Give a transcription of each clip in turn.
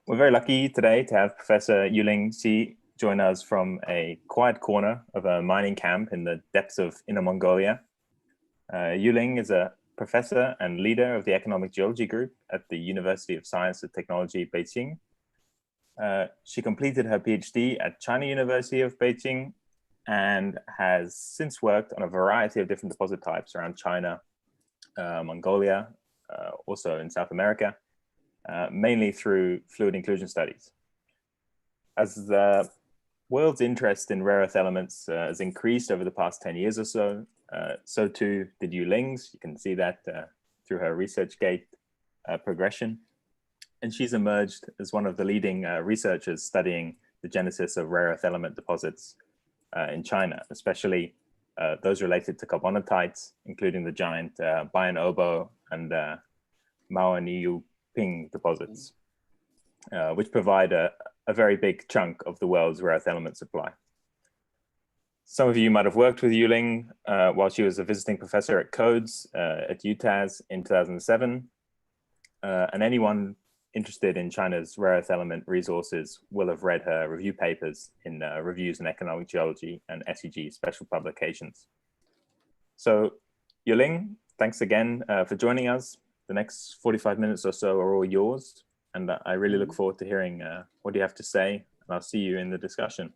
We're very lucky today to have Professor Yuling Xie join us from a quiet corner of a mining camp in the depths of Inner Mongolia. Yuling is a professor and leader of the Economic Geology Group at the University of Science and Technology, Beijing. She completed her PhD at China University of Beijing and has since worked on a variety of different deposit types around China, Mongolia, also in South America, mainly through fluid inclusion studies. As the world's interest in rare earth elements has increased over the past 10 years or so, so too did Yuling's. You can see that through her ResearchGate progression. And she's emerged as one of the leading researchers studying the genesis of rare earth element deposits in China, especially those related to carbonatites, including the giant Bayan Obo and Mao Ping deposits, which provide a very big chunk of the world's rare earth element supply. Some of you might have worked with Yuling while she was a visiting professor at CODES at UTAS in 2007. And anyone interested in China's rare earth element resources will have read her review papers in Reviews in Economic Geology and SEG special publications. So Yuling, thanks again for joining us. The next 45 minutes or so are all yours. And I really look forward to hearing what you have to say. And I'll see you in the discussion.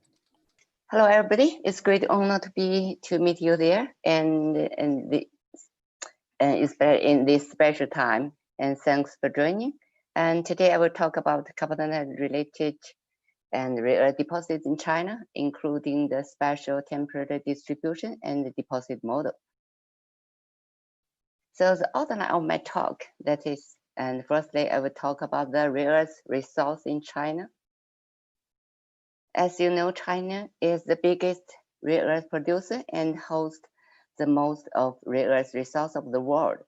Hello, everybody. It's a great honor to meet you there and in this special time. And thanks for joining. And today I will talk about carbonatite related and rare earth deposits in China, including the spatial-temporal distribution and the deposit model. So the outline of my talk, that is, and firstly, I will talk about the rare earth resource in China. As you know, China is the biggest rare earth producer and hosts the most of rare earth resource of the world.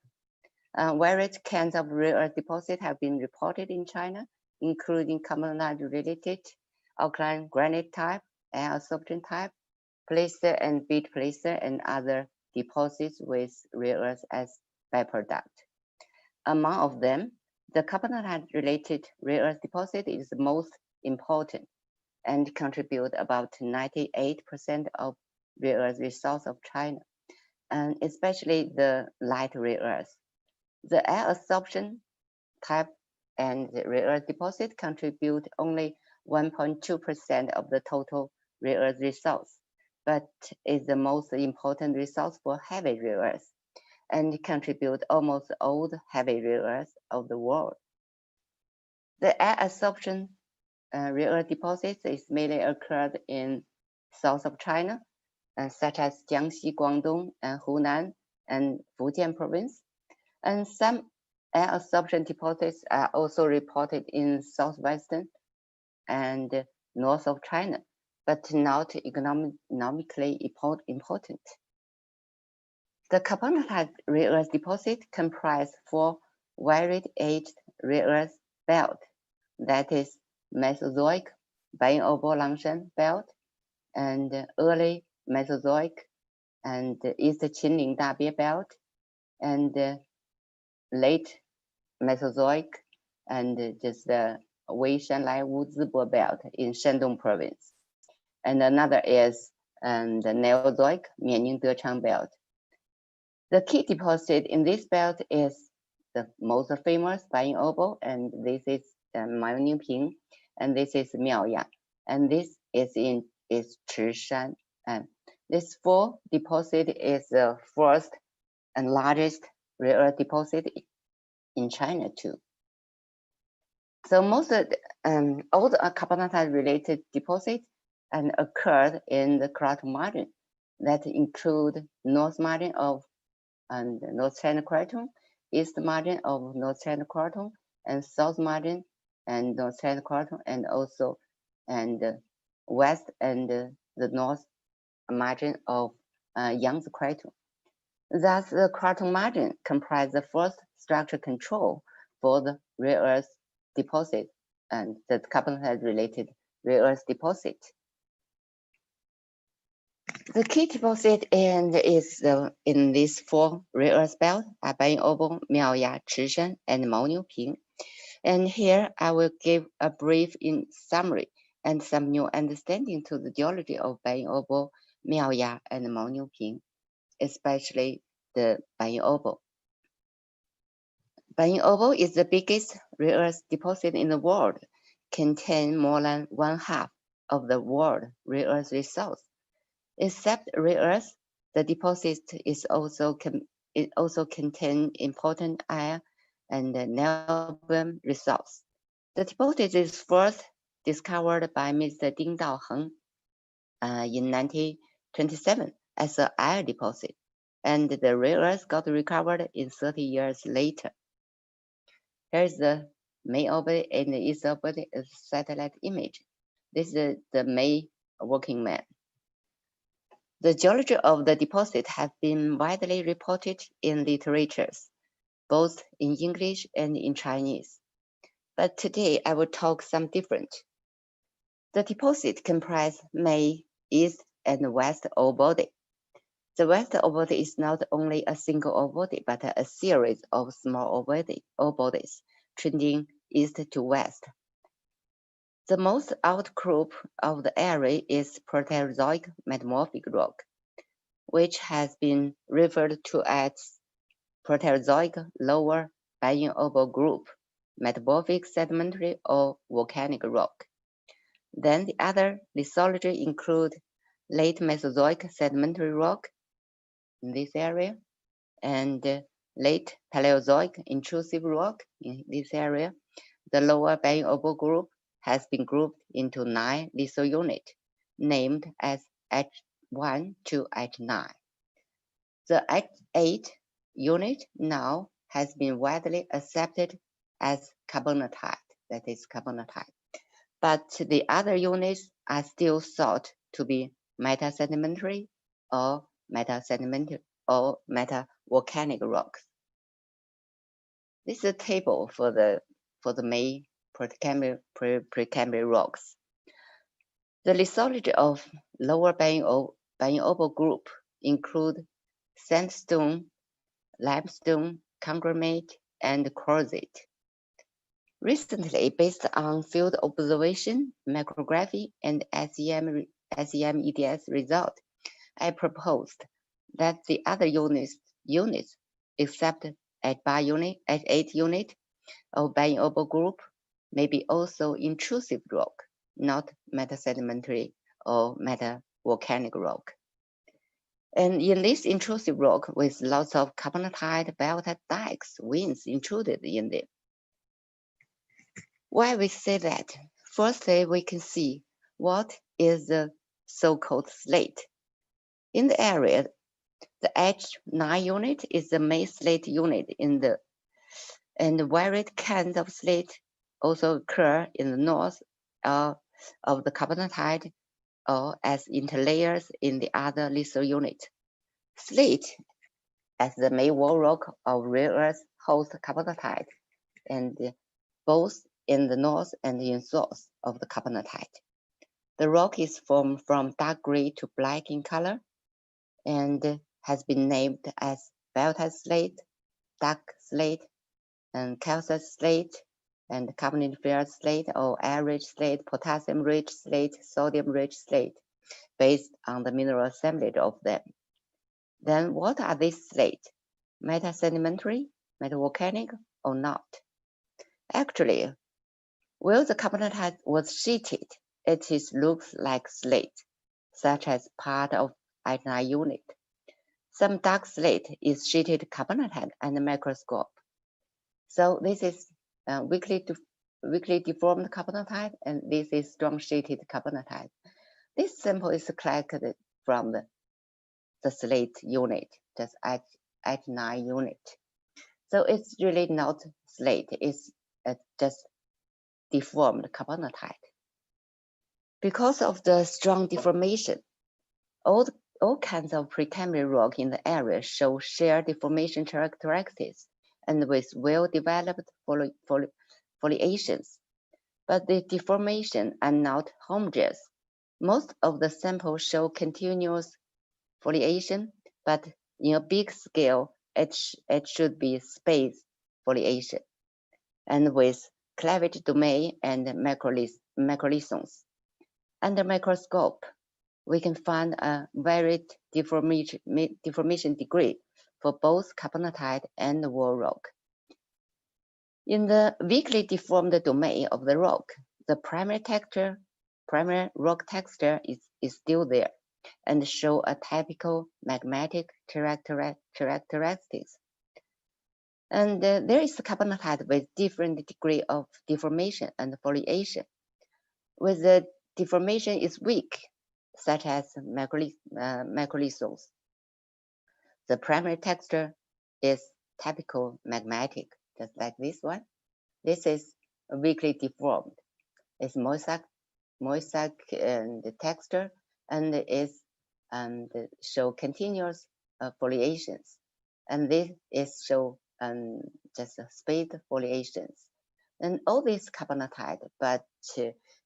Various kinds of rare earth deposits have been reported in China, including carbonatite-related, alkaline granite type, and absorption type, placer and bead placer, and other deposits with rare earth as byproduct. Among of them, the carbonatite-related rare earth deposit is the most important and contribute about 98% of rare earth resource of China, and especially the light rare earth. The air absorption type and the rare earth deposit contribute only 1.2% of the total rare earth resource, but is the most important resource for heavy rare earth and contribute almost all the heavy rare earth of the world. The air absorption rare earth deposits is mainly occurred in south of China, such as Jiangxi, Guangdong, and Hunan, and Fujian province. And some air absorption deposits are also reported in southwestern and north of China, but not economically important. The carbonatite rare earth deposit comprise 4 varied aged rare earth belt, that is Mesozoic Bayan Obo Langshan belt, and early Mesozoic and East Qinling Dabie belt, and late Mesozoic and just the Wei Shanlai Wu Zibo belt in Shandong province. And another is the Neozoic Mianning Dechang belt. The key deposit in this belt is the most famous Bayan Obo, and this is Mao Ping, and this is Miaoya, and this is in Chishan. And this 4 deposit is the first and largest rare earth deposit in China too. So most of all the carbonatite related deposits and occurred in the craton margin that include north margin of North China Craton, east margin of North China Craton, and south margin and North China Craton, and also west and the north margin of Yangtze Craton. Thus, the craton margin comprises the first structure control for the rare earth deposit and the carbonatite related rare earth deposit. The key deposit is in these 4 rare earth belts are Bayan Obo, Miaoya, Chishan, and Maoniuping. And here I will give a brief in summary and some new understanding to the geology of Beijing Obo, Miaoya, and Maoniuping, especially the Beijing Obo. Beijing Obo is the biggest rare earth deposit in the world, contain more than 1/2 of the world rare earth resource. Except rare earth, the deposit is also contain important iron and niobium resource. The deposit is first discovered by Mr. Ding Daoheng in 1927 as an iron deposit, and the rare earth got recovered in 30 years later. Here's the main orbit and the east orbit is satellite image. This is the main working man. The geology of the deposit has been widely reported in literatures, both in English and in Chinese. But today I will talk some different. The deposit comprises main, east, and west ore body. The west ore body is not only a single ore body, but a series of small ore bodies trending east to west. The most outcrop of the area is Proterozoic metamorphic rock, which has been referred to as Proterozoic lower Beijing Obo group, metamorphic sedimentary or volcanic rock. Then the other lithology include late Mesozoic sedimentary rock in this area, and late Paleozoic intrusive rock in this area. The lower Beijing Obo group has been grouped into 9 litho units, named as H1 to H9. The H8 unit now has been widely accepted as carbonatite, that is carbonatite. But the other units are still thought to be metasedimentary or metasedimentary or metavolcanic rocks. This is a table for the main Precambrian rocks. The lithology of lower Beijing Obo group include sandstone, limestone, conglomerate, and quartzite. Recently, based on field observation, micrography, and SEM-EDS result, I proposed that the other units except H8 unit of Beijing Obo group may be also intrusive rock, not metasedimentary or metavolcanic rock. And in this intrusive rock with lots of carbonatite, biotite dikes, veins intruded in them. Why we say that? Firstly, we can see what is the so-called slate. In the area, the H9 unit is the main slate unit and varied kinds of slate also occur in the north of the carbonatite or as interlayers in the other litho unit. Slate, as the main wall rock of rare earth, hosts carbonatite, and both in the north and in south of the carbonatite. The rock is formed from dark gray to black in color and has been named as biotite slate, dark slate, and calcite slate, and carboniferous slate or air-rich slate, potassium-rich slate, sodium-rich slate, based on the mineral assemblage of them. Then what are these slates? Metasedimentary, metavolcanic, or not? Actually, where the carbonatite was sheeted, looks like slate, such as part of H9 unit. Some dark slate is sheeted carbonatite and microscope. So this is weakly deformed carbonatite, and this is strong sheeted carbonatite. This sample is collected from the slate unit, just H9 unit. So it's really not slate, it's just deformed carbonatite. Because of the strong deformation, all kinds of Precambrian rock in the area show shared deformation characteristics and with well-developed foliations. But the deformation are not homogeneous. Most of the samples show continuous foliation, but in a big scale, it should be spaced foliation, and with cleavage domain and macrolithons. Under microscope, we can find a varied deformation degree for both carbonatite and wall rock. In the weakly deformed domain of the rock, the primary rock texture is still there and show a typical magmatic characteristics. And there is carbonatite with different degree of deformation and foliation. With the deformation is weak, such as macrolithons. The primary texture is typical magmatic, just like this one. This is weakly deformed. It's mosaic and texture, and is show continuous foliations, and this is show just spaced foliations. And all these carbonatite, but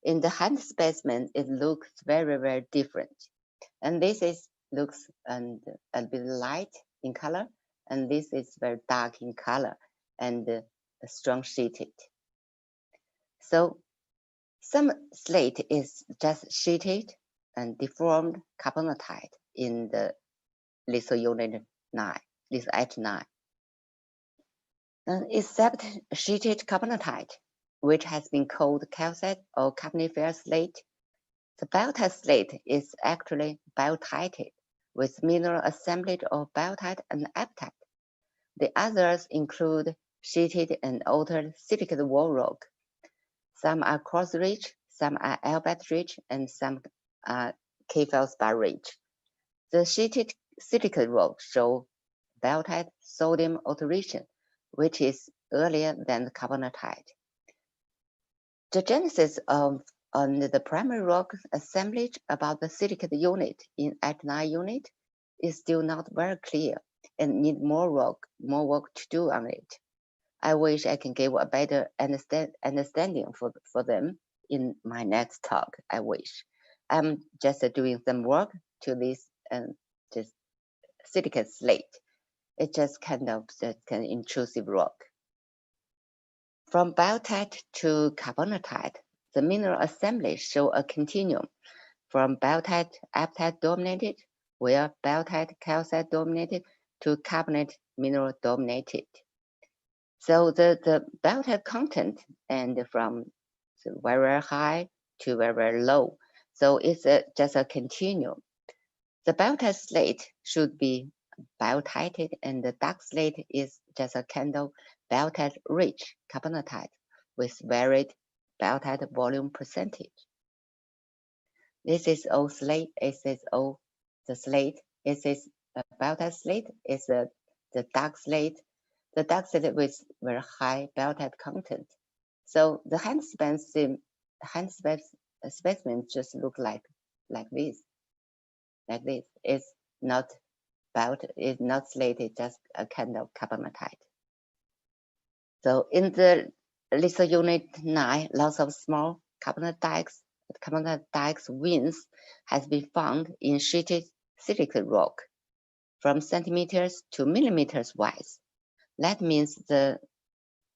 in the hand specimen, it looks very, very different. And this looks a bit light in color, and this is very dark in color and strong sheeted. So some slate is just sheeted and deformed carbonatite in the litho unit 9, litho H9. Except sheeted carbonatite, which has been called calcite or carboniferous slate, the biotite slate is actually biotited with mineral assemblage of biotite and apatite. The others include sheeted and altered silicate wall rock. Some are cross-ridge, some are Albert-ridge, and some are K-feldspar-ridge. The sheeted silicate rock show biotite sodium alteration, which is earlier than the carbonatite. The genesis of the primary rock assemblage about the silicate unit in H9 unit is still not very clear and need more work to do on it. I wish I can give a better understanding for them in my next talk. I wish. I'm just doing some work to this just silicate slate. It's just kind of an intrusive rock. From biotite to carbonatite, the mineral assembly show a continuum from biotite apatite dominated, where biotite calcite dominated, to carbonate mineral dominated. So the biotite content and from very, very high to very, very low. So it's just a continuum. The biotite slate should be biotited, and the dark slate is just a kind of biotite rich carbonatite with varied biotite volume percentage. This is O slate. This is O the slate. This is a biotite slate. It's the dark slate. The dark slate with very high biotite content. So the hand specimen just look like this. Like this. It's not slated, just a kind of carbonatite. So in the litho unit 9, lots of small carbonatite veins has been found in sheeted silicate rock from centimeters to millimeters wide. That means the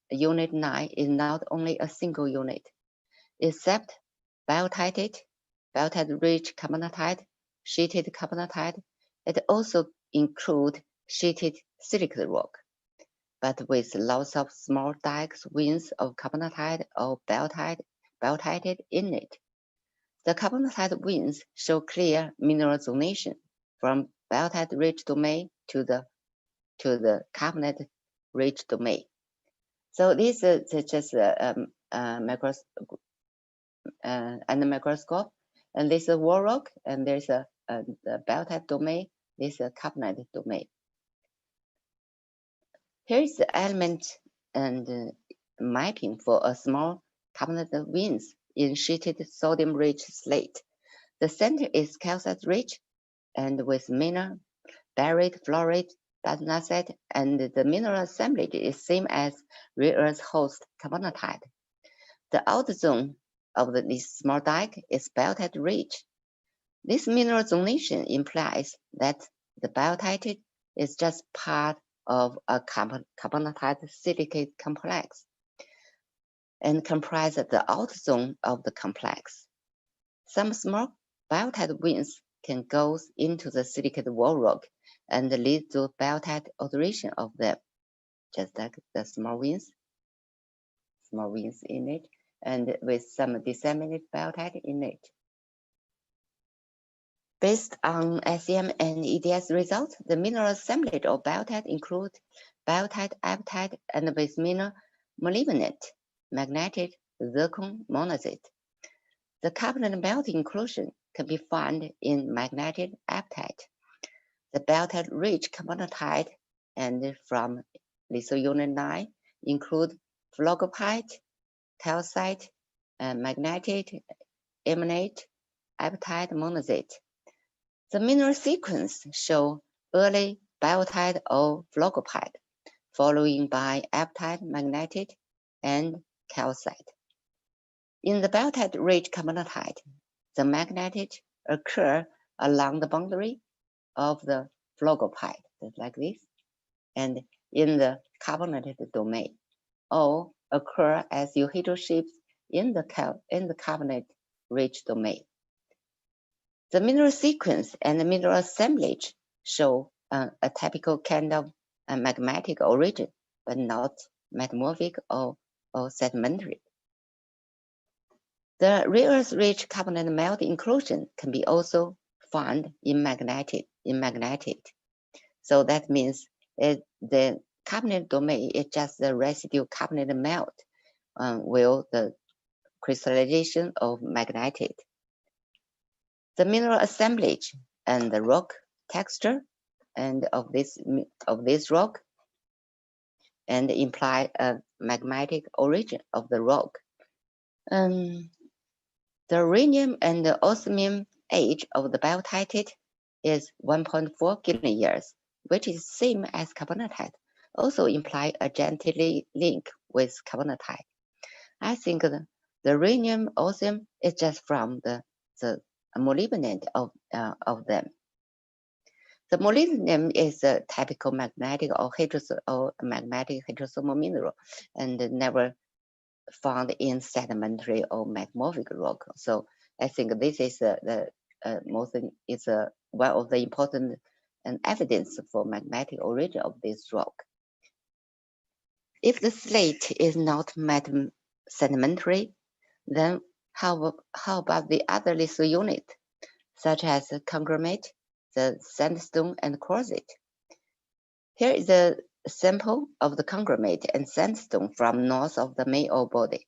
unit 9 is not only a single unit, except biotite-rich carbonatite, sheeted carbonatite. It also includes sheeted silicate rock, but with lots of small dikes veins of carbonatite or biotite in it. The carbonatite veins show clear mineral zonation from biotite-rich domain to the carbonate-rich domain. So this is just the microscope, and this is wall rock, and there's the biotite domain. This is a carbonate domain. Here is the element and mapping for a small carbonate veins in sheeted sodium-rich slate. The center is calcite-rich and with mineral, baried, fluoride, benzonite, and the mineral assemblage is same as rare earth host carbonatite. The outer zone of this small dike is biotite-rich. This mineral zonation implies that the biotite is just part of a carbonatite silicate complex. and comprise the outer zone of the complex. Some small biotite veins can go into the silicate wall rock and lead to biotite alteration of them, just like the small veins in it, and with some disseminated biotite in it. Based on SEM and EDS results, the mineral assemblage of biotite include biotite, apatite, and base mineral molybdenate, magnetite, zircon, monazite. The carbonate melt inclusion can be found in magnetite, apatite. The biotite-rich carbonatite and from litho unit 9 include phlogopite, calcite, magnetite, emanate, apatite, monazite. The mineral sequence show early biotite or phlogopite, following by apatite, magnetite, and calcite. In the biotite-rich carbonatite, the magnetite occur along the boundary of the phlogopite, just like this, and in the carbonated domain, or occur as euhedral shapes in the carbonate-rich domain. The mineral sequence and the mineral assemblage show a typical kind of magmatic origin, but not metamorphic or sedimentary. The rare earth-rich carbonate melt inclusion can be also found in magnetite. So that means the carbonate domain is just the residue carbonate melt with the crystallization of magnetite. The mineral assemblage and the rock texture and of this rock and imply a magmatic origin of the rock. The rhenium and the osmium age of the biotite is 1.4 gillion years, which is same as carbonatite, also imply a genetic link with carbonatite. I think the rhenium osmium is just from the molybdenate of them. The molybdenum is a typical magnetic or magmatic hydrosomal mineral and never found in sedimentary or metamorphic rock. So I think this is one of the important evidence for magmatic origin of this rock. If the slate is not sedimentary, then how about the other litho unit, such as the conglomerate, the sandstone, and quartzite? Here is a sample of the conglomerate and sandstone from north of the main ore body.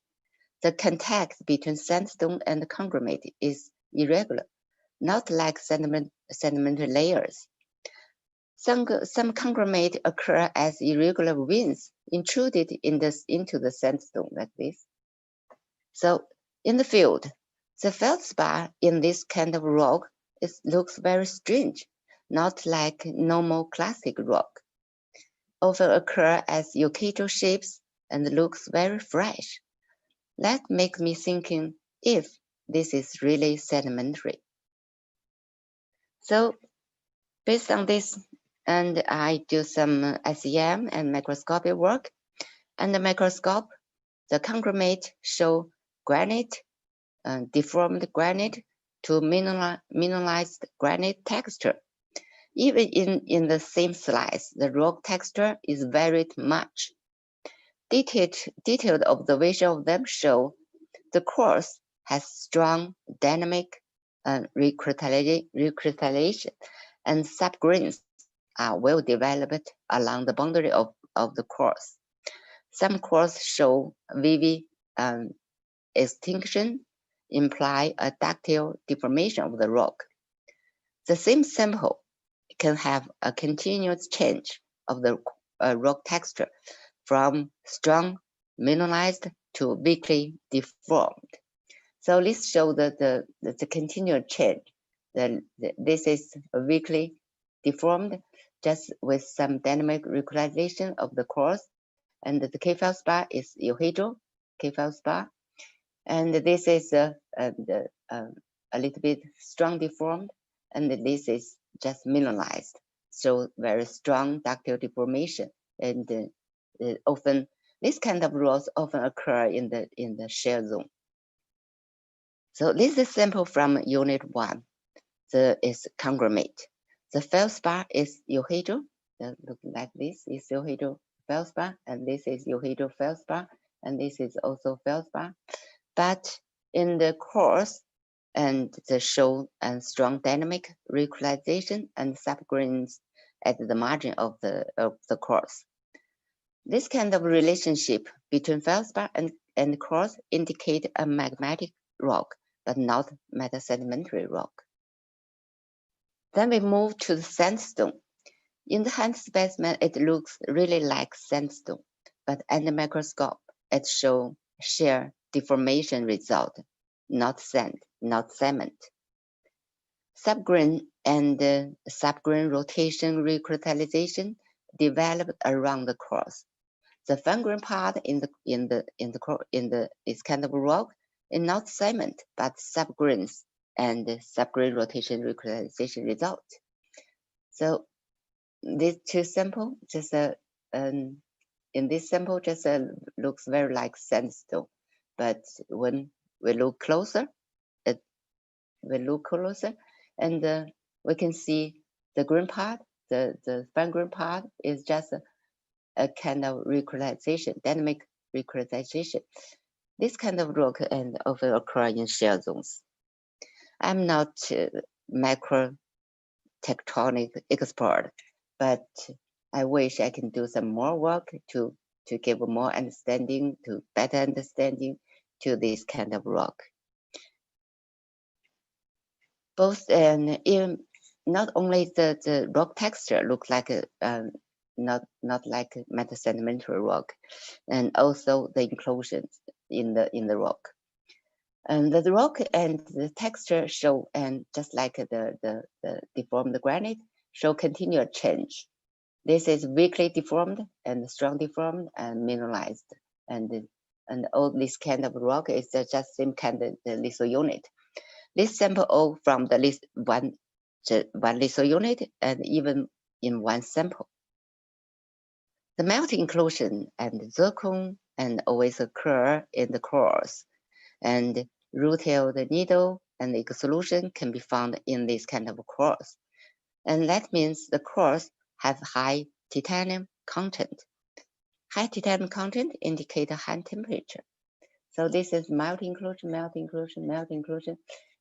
The contact between sandstone and the conglomerate is irregular, not like sedimentary layers. Some conglomerate occur as irregular veins intruded into the sandstone like this. So in the field, the feldspar in this kind of rock looks very strange, not like normal classic rock. Often occur as euhedral shapes and looks very fresh. That makes me thinking if this is really sedimentary. So based on this, and I do some SEM and microscopic work. And the microscope, the conglomerate show granite, deformed granite to mineralized granite texture. Even in the same slice, the rock texture is varied much. Detailed observation of them show the quartz has strong dynamic recrystallization, and subgrains are well developed along the boundary of the quartz. Some quartz show vivid extinction, imply a ductile deformation of the rock. The same sample can have a continuous change of the rock texture from strong mineralized to weakly deformed. So this shows the continual change. This is weakly deformed, just with some dynamic recrystallization of the quartz, and the K-feldspar is euhedral K-feldspar, and this is a little bit strong deformed, and this is just mineralized, so very strong ductile deformation, and often This kind of rocks often occur in the shale zone. So this is a sample from unit 1. Is conglomerate. The feldspar is euhedral. Look like this is euhedral feldspar, and this is euhedral feldspar, and this is also feldspar. But in the cores, and the show and strong dynamic recrystallization and subgrains at the margin of the cores. This kind of relationship between feldspar and cores indicate a magmatic rock, but not metasedimentary rock. Then we move to the sandstone. In the hand specimen, it looks really like sandstone, but under microscope, it shows shear deformation result, not sand, not cement. Subgrain and subgrain rotation recrystallization developed around the cores. The fine grain part in this kind of rock is not cement, but subgrains and subgrain rotation recrystallization result. So these two samples just in this sample just looks very like sandstone, but when we look closer, and we can see the green part, the fine grain part is just a kind of recrystallization, dynamic recrystallization. This kind of rock and often occur in shale zones. I'm not macro tectonic expert, but I wish I can do some more work to give more understanding, to better understanding to this kind of rock. Both and not only the rock texture looks like not like metasedimentary rock, and also the inclusions in the rock. And the rock and the texture show, and just like the deformed granite, show continuous change. This is weakly deformed and strong deformed and mineralized, and all this kind of rock is just same kind of the litho unit. This sample all from the list one litho unit, and even in one sample. The melting inclusion and zircon and always occur in the cores, and rutile needle and extrusion can be found in this kind of cores. And that means the cores have high titanium content. High titanium content indicate a high temperature. So this is melting inclusion, melting inclusion, melting inclusion,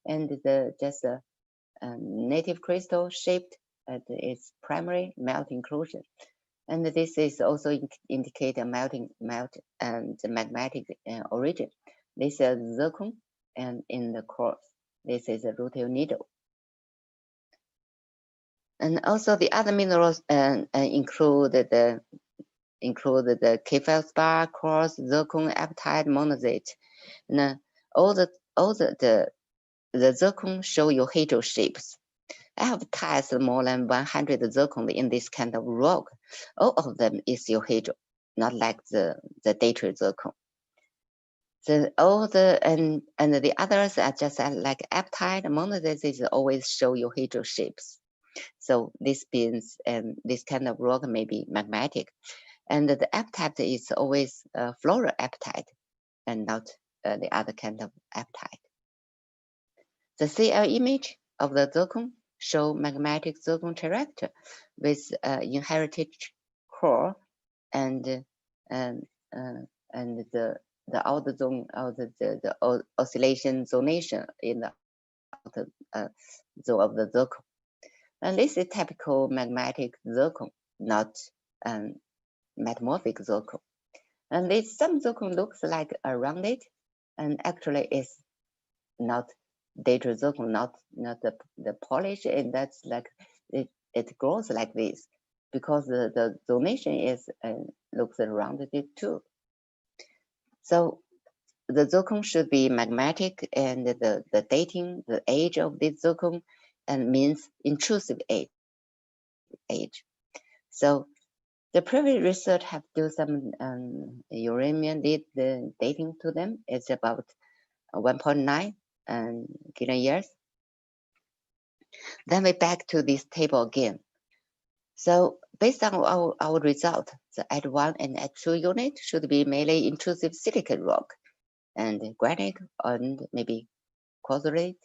and the just a native crystal shaped at its primary melting inclusion. And this is also indicate a melt and magmatic origin. This is zircon, and in the cores, this is a rutile needle. And also the other minerals include the K-feldspar, quartz, zircon, apatite, monazite. And all the zircon show euhedral shapes. I have tested more than 100 zircon in this kind of rock. All of them is euhedral, not like the data zircon. So all the and the others are just like apatite, monazite is always show euhedral shapes. So this means this kind of rock may be magmatic, and the apatite is always fluoroapatite and not the other kind of apatite. The CL image of the zircon show magmatic zircon character with inherited core and the outer zone of the oscillation zonation in the outer zone of the zircon. And this is typical magmatic zircon, not metamorphic zircon. And this some zircon looks like a rounded, and actually is not data zircon, not the polish, and that's like it grows like this because the zonation is looks rounded too. So the zircon should be magmatic, and the dating, the age of this zircon, and means intrusive age. So the previous research have do some uranium the dating to them. It's about 1.9 billion years. Then we back to this table again. So based on our result, the H1 and H2 unit should be mainly intrusive silicate rock and granite and maybe quartzite,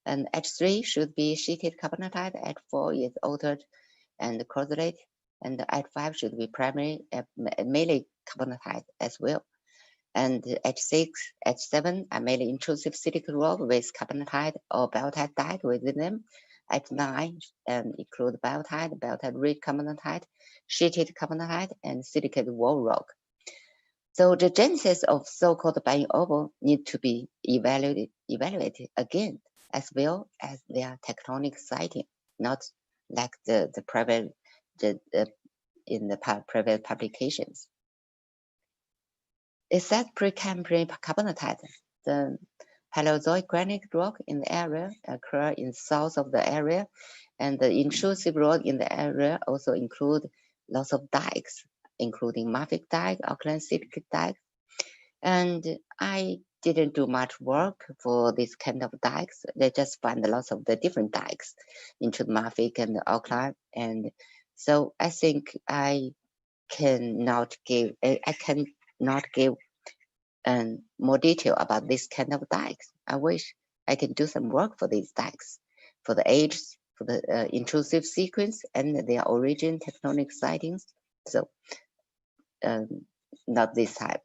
and H3 should be sheeted carbonatite, H4 is altered and quartzite, and H5 should be mainly carbonatite as well. And H6, H7 are mainly intrusive silicate rock with carbonatite or biotite dye within them. H9 include biotite rich carbonatite, sheeted carbonatite, and silicate wall rock. So the genesis of so-called Beijing oval need to be evaluated again, as well as their tectonic siting, not like in the private publications. Except Precambrian carbonatite, the Paleozoic granite rock in the area occur in south of the area, and the intrusive rock in the area also include lots of dikes, including mafic dike, alkaline silicate dike. And I didn't do much work for this kind of dikes. They just find lots of the different dikes into mafic and alkaline. And so I think I cannot give more detail about this kind of dikes. I wish I can do some work for these dikes, for the age, for the intrusive sequence and their origin, tectonic sightings. So not this time.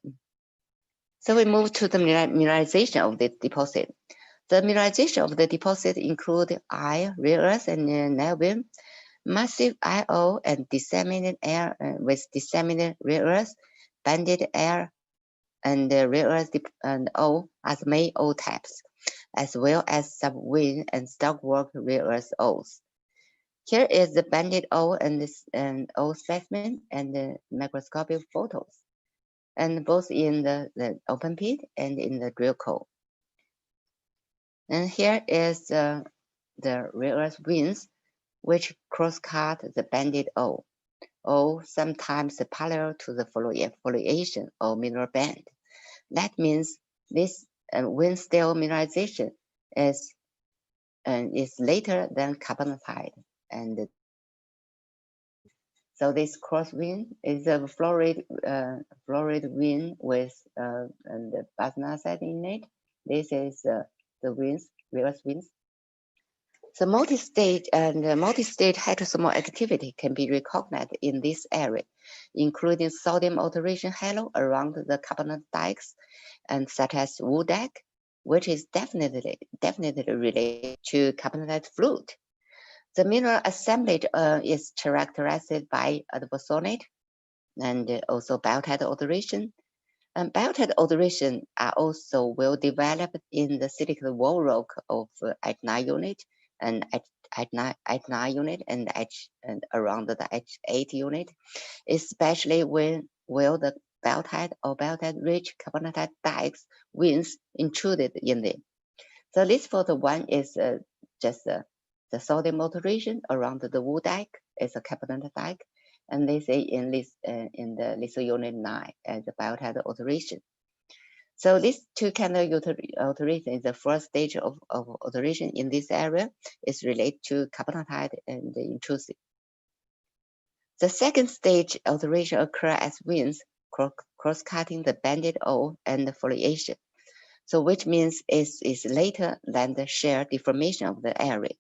So we move to the mineralization of the deposit. The mineralization of the deposit include rare earth and niobium, massive IO and disseminated air with disseminated rare earth, banded air, and rare earth and O as main O types, as well as subwing and stockwork rare earth O's. Here is the banded O and O specimen and the microscopic photos, and both in the open pit and in the drill core. And here is the rare earth veins, which cross-cut the banded O, or sometimes parallel to the foliation or mineral band. That means this vein style mineralization is later than carbonatite, and so this cross vein is a florid vein with and the basnasite in it. This is the veins, rare earth veins. So multi-state and multi-state heterosomal activity can be recognized in this area, including sodium alteration halo around the carbonate dikes, and such as wood dike, which is definitely related to carbonatite fluid. The mineral assemblage is characterized by advosonate and also biotite alteration. And biotite alteration are also well developed in the silicate wall rock of H9 unit and H9 unit and around the H8 unit, especially when the biotite or biotite-rich carbonatite dikes veins intruded in them. So this photo one is just the sodium alteration around the wood dike is a carbonatite dike, and they say in the litho unit 9 as the biotite alteration. So this two kind of alteration is the first stage of alteration in this area is related to carbonatite and the intrusive. The second stage alteration occur as veins cross-cutting the banded O and the foliation. So which means is later than the shear deformation of the area.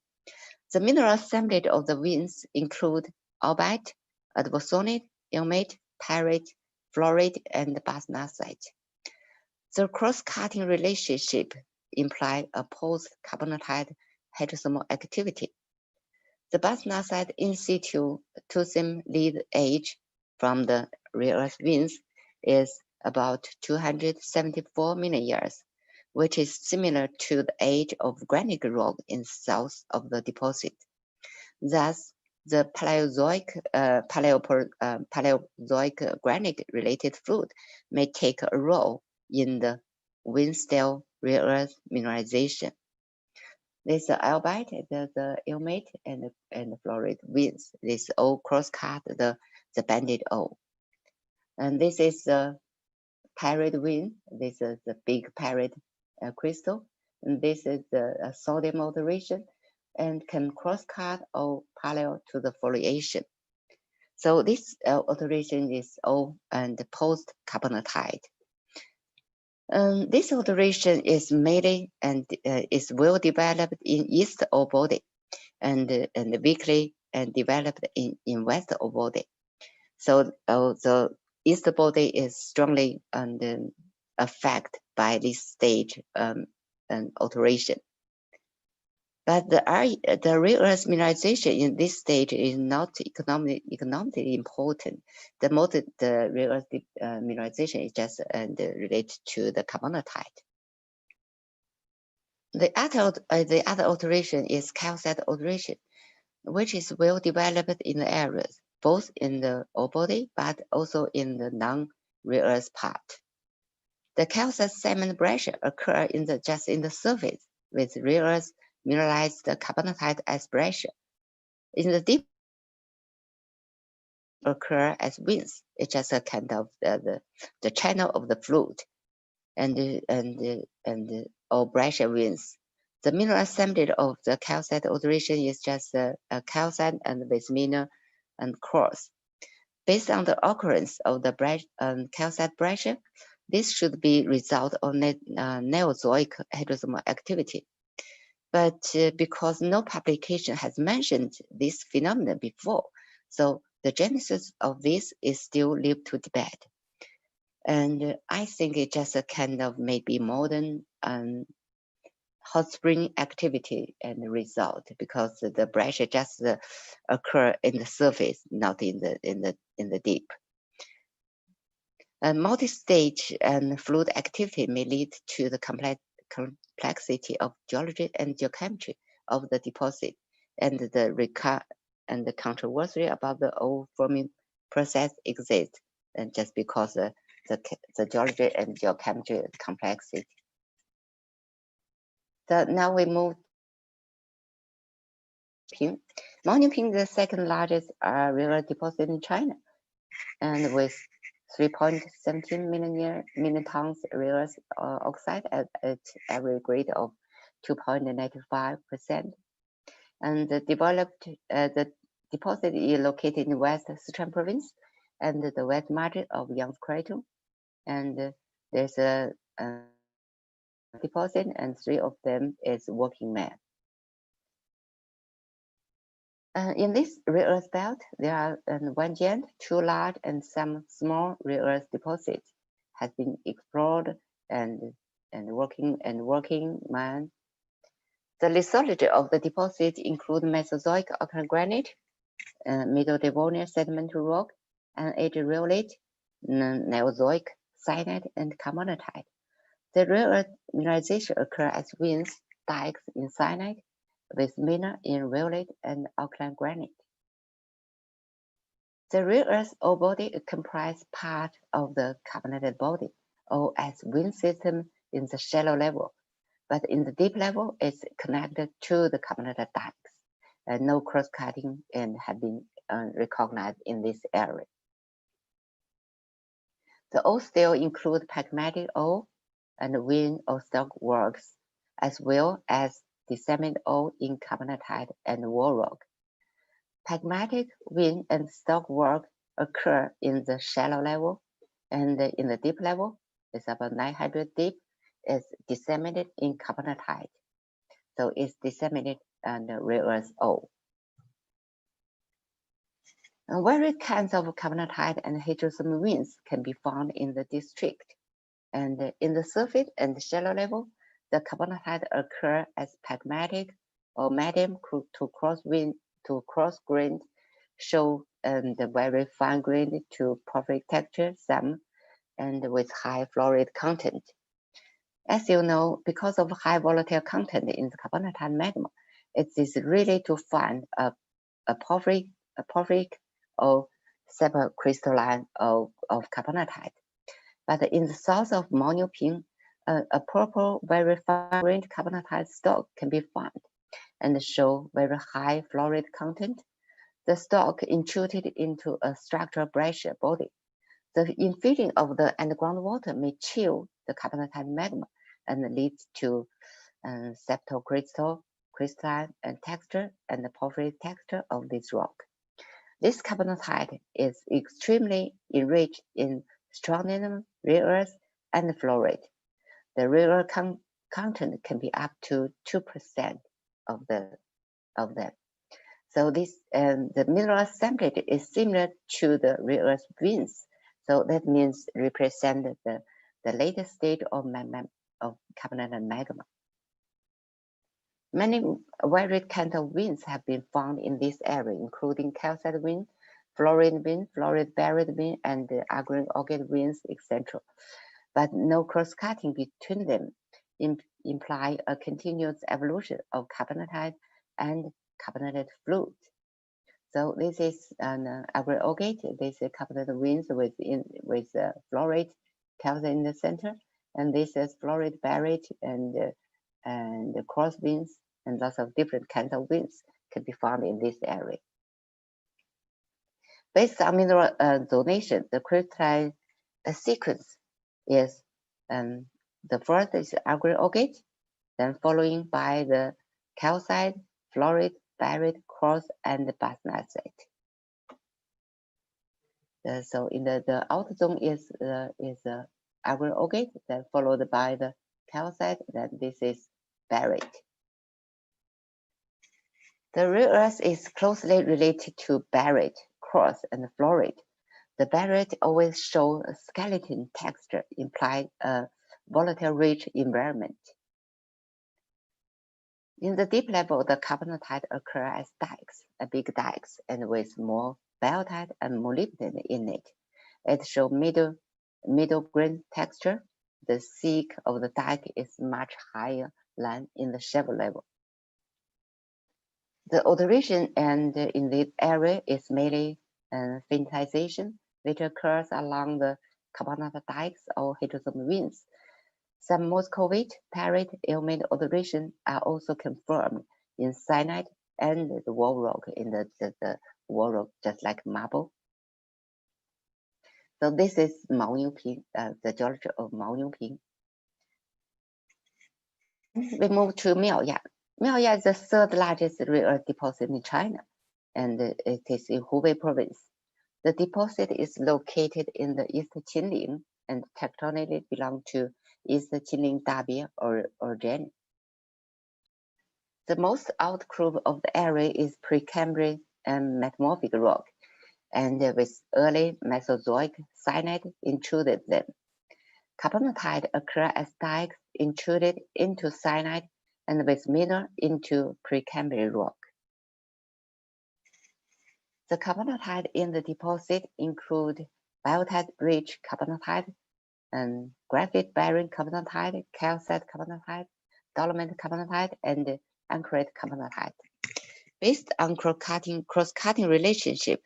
The mineral assemblage of the veins include albite, advosonate, ilmenite, pyrite, fluorite, and basnasite. The cross-cutting relationship implies a post-carbonatite heterosomal activity. The basnasite in situ tusim lead age from the rare earth veins is about 274 million years, which is similar to the age of granite rock in south of the deposit. Thus, the Paleozoic granite-related fluid may take a role in the vein-style rare earth mineralization. This albite, the ilmenite, and the fluorite veins. This all cross-cut the banded O. And this is the pyrite vein. This is the big pyrite crystal. And this is the sodium alteration and can cross-cut or parallel to the foliation. So this alteration is all and post-carbonatite. This alteration is mainly and is well developed in east ore body and weakly and developed in west ore body. So the east body is strongly affected by this stage alteration. But the rare earth mineralization in this stage is not economically important. The rare earth mineralization is just related to the carbonatite. The other alteration is calcite alteration, which is well developed in the areas, both in the ore body but also in the non-rare earth part. The calcite sediment breccia occur just in the surface with rare earth mineralized carbonatite as breccia. In the deep occur as veins. It's just a kind of the channel of the fluid and or breccia veins. The mineral assembly of the calcite alteration is just a calcite and with mineral and quartz. Based on the occurrence of the calcite breccia, this should be result of Neozoic hydrothermal activity. But because no publication has mentioned this phenomenon before, so the genesis of this is still left to debate. And I think it's just a kind of maybe modern hot spring activity and result, because the breccia just occur in the surface, not in the deep. Multi-stage and fluid activity may lead to the complexity of geology and geochemistry of the deposit, and the controversy about the ore forming process exists, and just because the geology and geochemistry complexity. So now we move to Maonyping, the second largest rare earth deposit in China, and with 3.17 million tons rare earth oxide at average grade of 2.95%. And the deposit is located in West Sichuan province and the west margin of Yangtze Craton. And there's a deposit, and 3 of them is working man. In this rare earth belt, there are 1 giant, 2 large, and some small rare earth deposits has been explored and working man. The lithology of the deposit include Mesozoic alkaline granite, Middle Devonian sedimentary rock, and age rhyolite, Neozoic, cyanide, and carbonatite. The rare earth mineralization occur as veins, dikes in cyanide, with mineral in rhyolite and alkaline granite. The rare earth ore body comprise part of the carbonated body, or as vein system in the shallow level, but in the deep level, it's connected to the carbonated dikes, and no cross-cutting and have been recognized in this area. The ore still include pegmatic ore and vein or stock works, as well as disseminated ore in carbonatite and wall rock. Pegmatic, vein, and stock work occur in the shallow level, and in the deep level, it's about 900 deep, is disseminated in carbonatite. So it's disseminated and rare earth ore. Various kinds of carbonatite and hydrothermal veins can be found in the district. And in the surface and shallow level, the carbonatite occur as pegmatic or medium to cross-grained, show the very fine-grained to porphyric texture, some, and with high fluoride content. As you know, because of high volatile content in the carbonatite magma, it is really to find a porphyric or subcrystalline of carbonatite. But in the south of Maonyping, a purple, very fine-grained carbonatite stock can be found and show very high fluoride content. The stock intruded into a structural breccia body. The infilling of the underground water may chill the carbonatite magma and lead to septocrystalline texture and the porphyric texture of this rock. This carbonatite is extremely enriched in strontium, rare earth, and fluoride. The rare earth content can be up to 2% of them. So this the mineral assemblage is similar to the rare earth veins. So that means represent the latest stage of carbonated magma. Many varied kinds of veins have been found in this area, including calcite vein, fluoride buried vein, and agri-augite veins, etc. But no cross-cutting between them imply a continuous evolution of carbonatite and carbonated fluid. So this is an agri-augite. This is carbonated veins with fluoride calcite in the center, and this is fluoride buried and cross veins, and lots of different kinds of veins can be found in this area. Based on mineral zonation, the crystalline sequence is the first is agri-augite, then following by the calcite, fluoride, buried, cross, and the basanite. So in the outer zone is agri-augite, then followed by the calcite, then this is buried. The rare earth is closely related to buried, cross, and fluoride. The buried always show a skeleton texture, implying a volatile-rich environment. In the deep level, the carbonatite occur as dikes, big dikes, and with more biotite and molybdenum in it. It shows middle grain texture. The thick of the dike is much higher than in the shallow level. The alteration and in this area is mainly phenolization, which occurs along the carbonatite dikes or heterosome veins. Some muscovite, pyrite, ilmenite alteration are also confirmed in cyanide and the wall rock in the wall rock, just like marble. So this is Mao Niuping, the geology of Mao Niuping. We move to Miaoya. Miaoya is the third largest rare earth deposit in China, and it is in Hubei province. The deposit is located in the East Qinling and tectonically belong to East Qinling Dabie or Gen. The most outcrop of the area is Precambrian and metamorphic rock, and with early Mesozoic cyanide intruded them. Carbonatite occur as dikes intruded into cyanide and with mineral into Precambrian rock. The carbonatite in the deposit include biotite-rich carbonatite and graphite-bearing carbonatite, calcite carbonatite, dolomite carbonatite, and anchorite carbonatite. Based on cross-cutting relationship,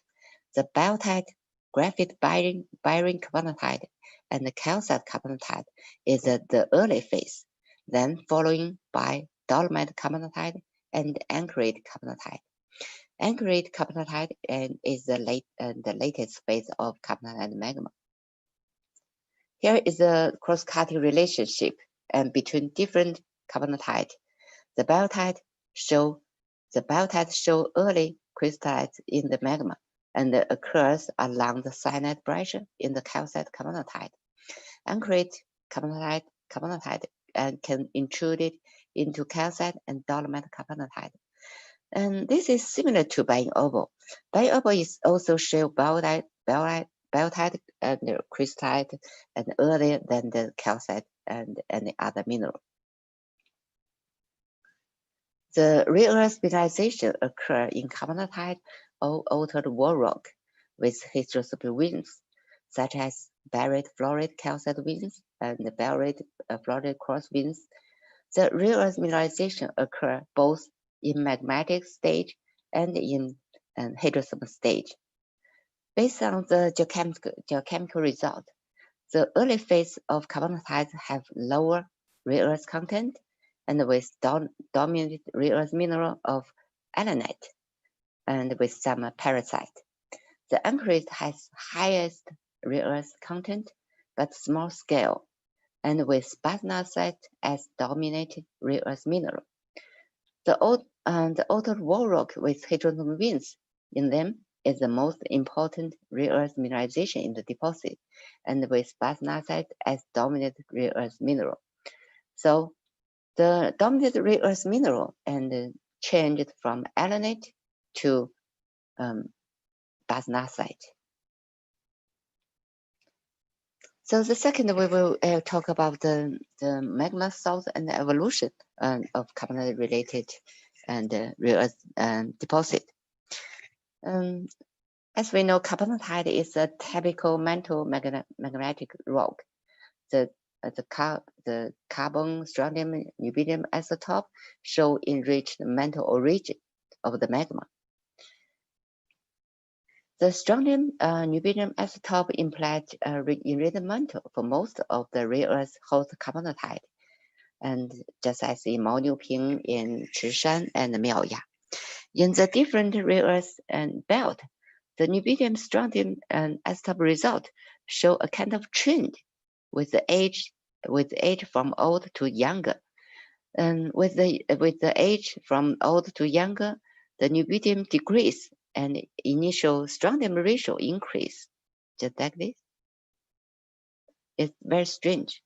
the biotite, graphite-bearing carbonatite, and the calcite carbonatite is the early phase, then following by dolomite carbonatite and anchorite carbonatite. Anchorite carbonatite is the latest phase of carbonatite magma. Here is a cross-cutting relationship between different carbonatite. The biotite show early crystallites in the magma and occurs along the cyanide breccia in the calcite carbonatite. Anchorite carbonatite can intrude into calcite and dolomite carbonatite. And this is similar to Beijing opal. Beijing opal is also show biotite and crystallite and earlier than the calcite and the other mineral. The rare earth mineralization occur in carbonatite or altered wall rock with heterosome veins, such as buried fluoride calcite veins and buried fluoride cross veins. The rare earth mineralization occur both in magmatic stage and in heterosome stage. Based on the geochemical result, the early phase of carbonatites have lower rare earth content and with dominant rare earth mineral of allanite and with some parasite. The anchorite has highest rare earth content but small scale and with basanite as dominated rare earth mineral. The altered wall rock with heterosome veins in them is the most important rare earth mineralization in the deposit, and with Carbonatite as dominant rare earth mineral. So the dominant rare earth mineral and changed from allanite to Carbonatite. So the second, we will talk about the magma source and the evolution of carbonate related and rare earth deposit. As we know, carbonatite is a typical mantle magmatic rock. The carbon, strontium, rubidium isotope show enriched mantle origin of the magma. The strontium rubidium isotope implied enriched mantle for most of the rare earth host carbonatite, and just as in Maoniuping, in Chishan, and Miaoya. In the different rare earth and belt, the rubidium strontium isotope result show a kind of trend with the age from old to younger. And with the age from old to younger, the rubidium decrease and initial strontium ratio increase, just like this. It's very strange.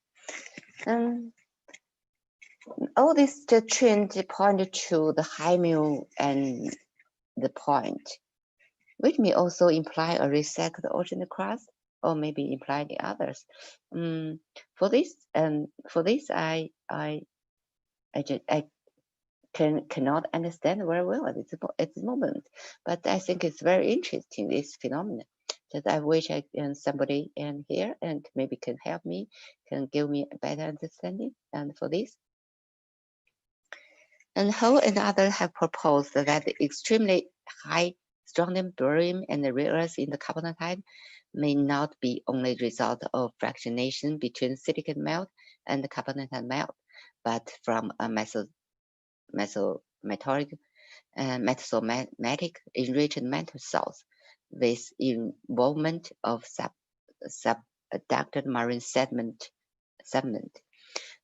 All this trend point to the high mu and the point, which may also imply a recycled original crust, or maybe imply the others. For this, I cannot understand very well at this moment, but I think it's very interesting, this phenomenon. That I wish somebody in here and maybe can help me, can give me a better understanding. And for this, and Ho and others have proposed that the extremely high strontium, barium, and the rare earths in the carbonatite may not be only result of fractionation between silicate melt and the carbonatite melt, but from a mesomatic enriched mantle source with involvement of subducted marine sediment.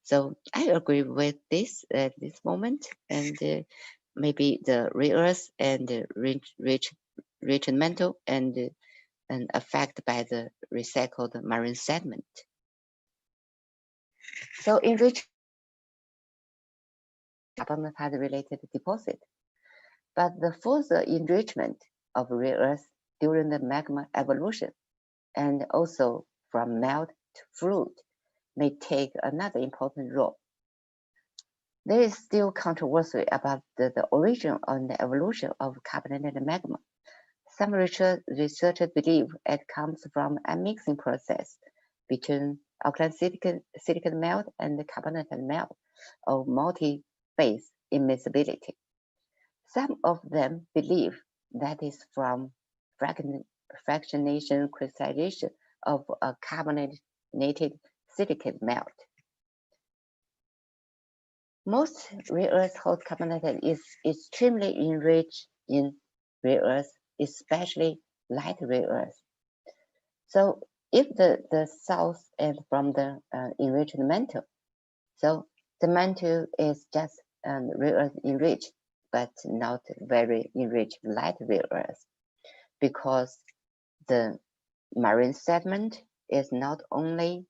So I agree with this at this moment, and maybe the rare earth and rich mantle and affected by the recycled marine sediment. So enriched carbonatite related deposit, but the further enrichment of rare earth during the magma evolution and also from melt to fluid may take another important role. There is still controversy about the origin and the evolution of carbonated magma. Some researchers believe it comes from a mixing process between alkaline silicate melt and the carbonated melt of multi-phase immiscibility. Some of them believe that is from fractionation crystallization of a carbonated silicate melt. Most rare earth host carbonatite is extremely enriched in rare earth, especially light rare earth. So if the source is from the enriched mantle, so the mantle is just rare earth enriched, but not very enriched light rare earth, because the marine sediment is not only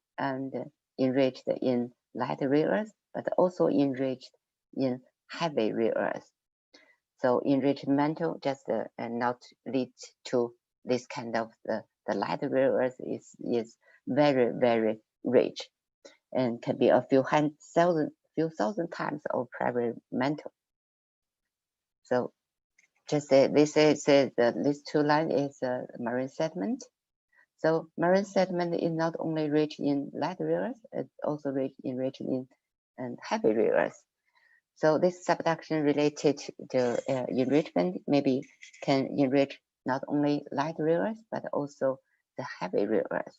enriched in light rare earth, but also enriched in heavy rare earth. So enriched mantle just not lead to this kind of the light rare earth is very, very rich and can be a few thousand times of primary mantle. So just this is these two lines is marine sediment. So marine sediment is not only rich in light rare earth, it's also enriched in heavy rare earth. So this subduction related to enrichment maybe can enrich not only light rare earth, but also the heavy rare earth.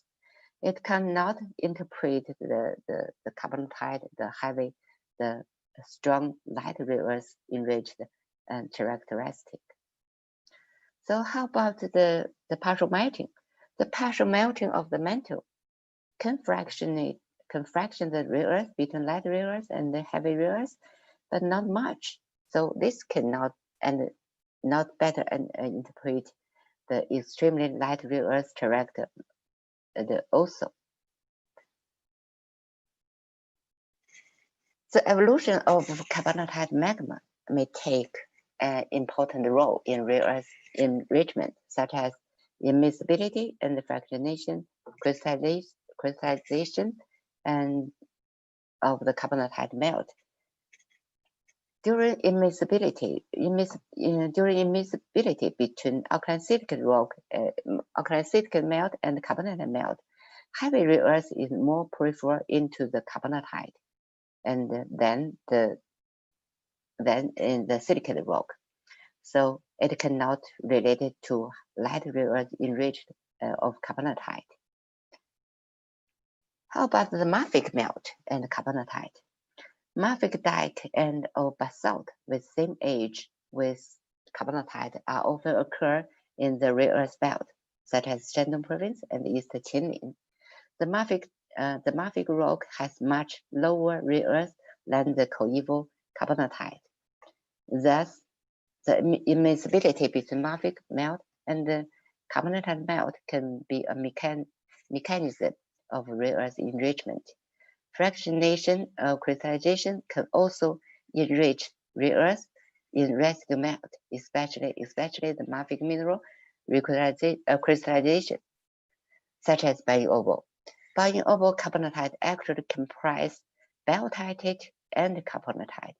It cannot interpret the carbonatite, the strong light rare earth enriched characteristic. So how about the partial melting? The partial melting of the mantle can fraction the rare earth between light rare earth and the heavy rare earth, but not much. So this cannot and not better interpret the extremely light rare earth character also. The evolution of carbonatite magma may take an important role in rare earth enrichment, such as immiscibility and fractionation, crystallization, and of the carbonatite melt. During immiscibility between alkaline silicate rock, alkaline silicate melt and carbonatite melt, heavy rare earth is more peripheral into the carbonatite, and then in the silicate rock. So it cannot relate it to light rare earth enriched of carbonatite. How about the mafic melt and carbonatite? Mafic dike and or basalt with same age with carbonatite are often occur in the rare earth belt, such as Shandong province and East Qinling. The mafic rock has much lower rare earth than the coeval carbonatite. Thus, the immiscibility between mafic melt and the carbonatite melt can be a mechanism of rare earth enrichment. Fractionation or crystallization can also enrich rare earth in residue melt, especially the mafic mineral crystallization, such as Beijing opal. Beijing opal carbonatite actually comprise beltite and carbonatite,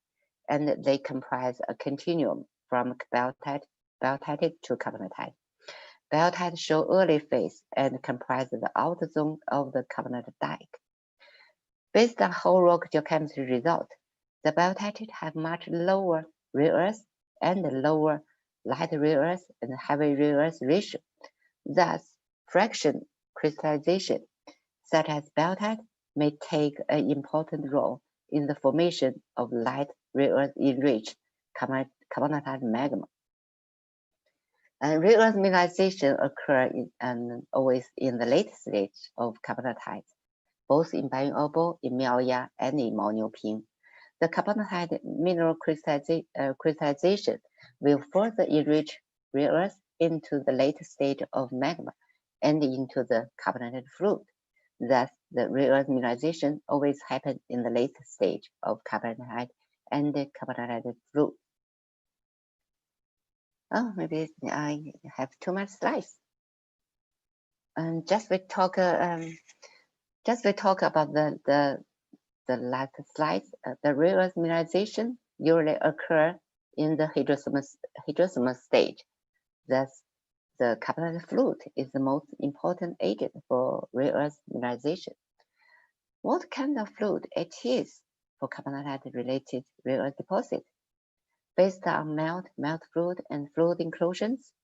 and they comprise a continuum from beltite to carbonatite. Beltite show early phase and comprise the outer zone of the carbonatite dike. Based on whole rock geochemistry result, the beltite have much lower rare earth and lower light rare earth and heavy rare earth ratio. Thus, fraction crystallization, such as beltite, may take an important role in the formation of light rare earth enriched carbonatite magma. And rare earth mineralization occur always in the late stage of carbonatite, both in Beijing opal, in Miaoya, and in Maoniuping. The carbonatite mineral crystallization will further enrich rare earth into the late stage of magma and into the carbonated fluid. Thus, the rare earth mineralization always happens in the late stage of carbonatite and the carbonated fluid. Oh, maybe I have too much slides. And just we talk about the last slide. The rare earth mineralization usually occur in the hydrosomous stage. Thus, the carbonated fluid is the most important agent for rare earth mineralization. What kind of fluid it is for carbonatite-related rare earth deposit? Based on melt fluid, and fluid inclusions,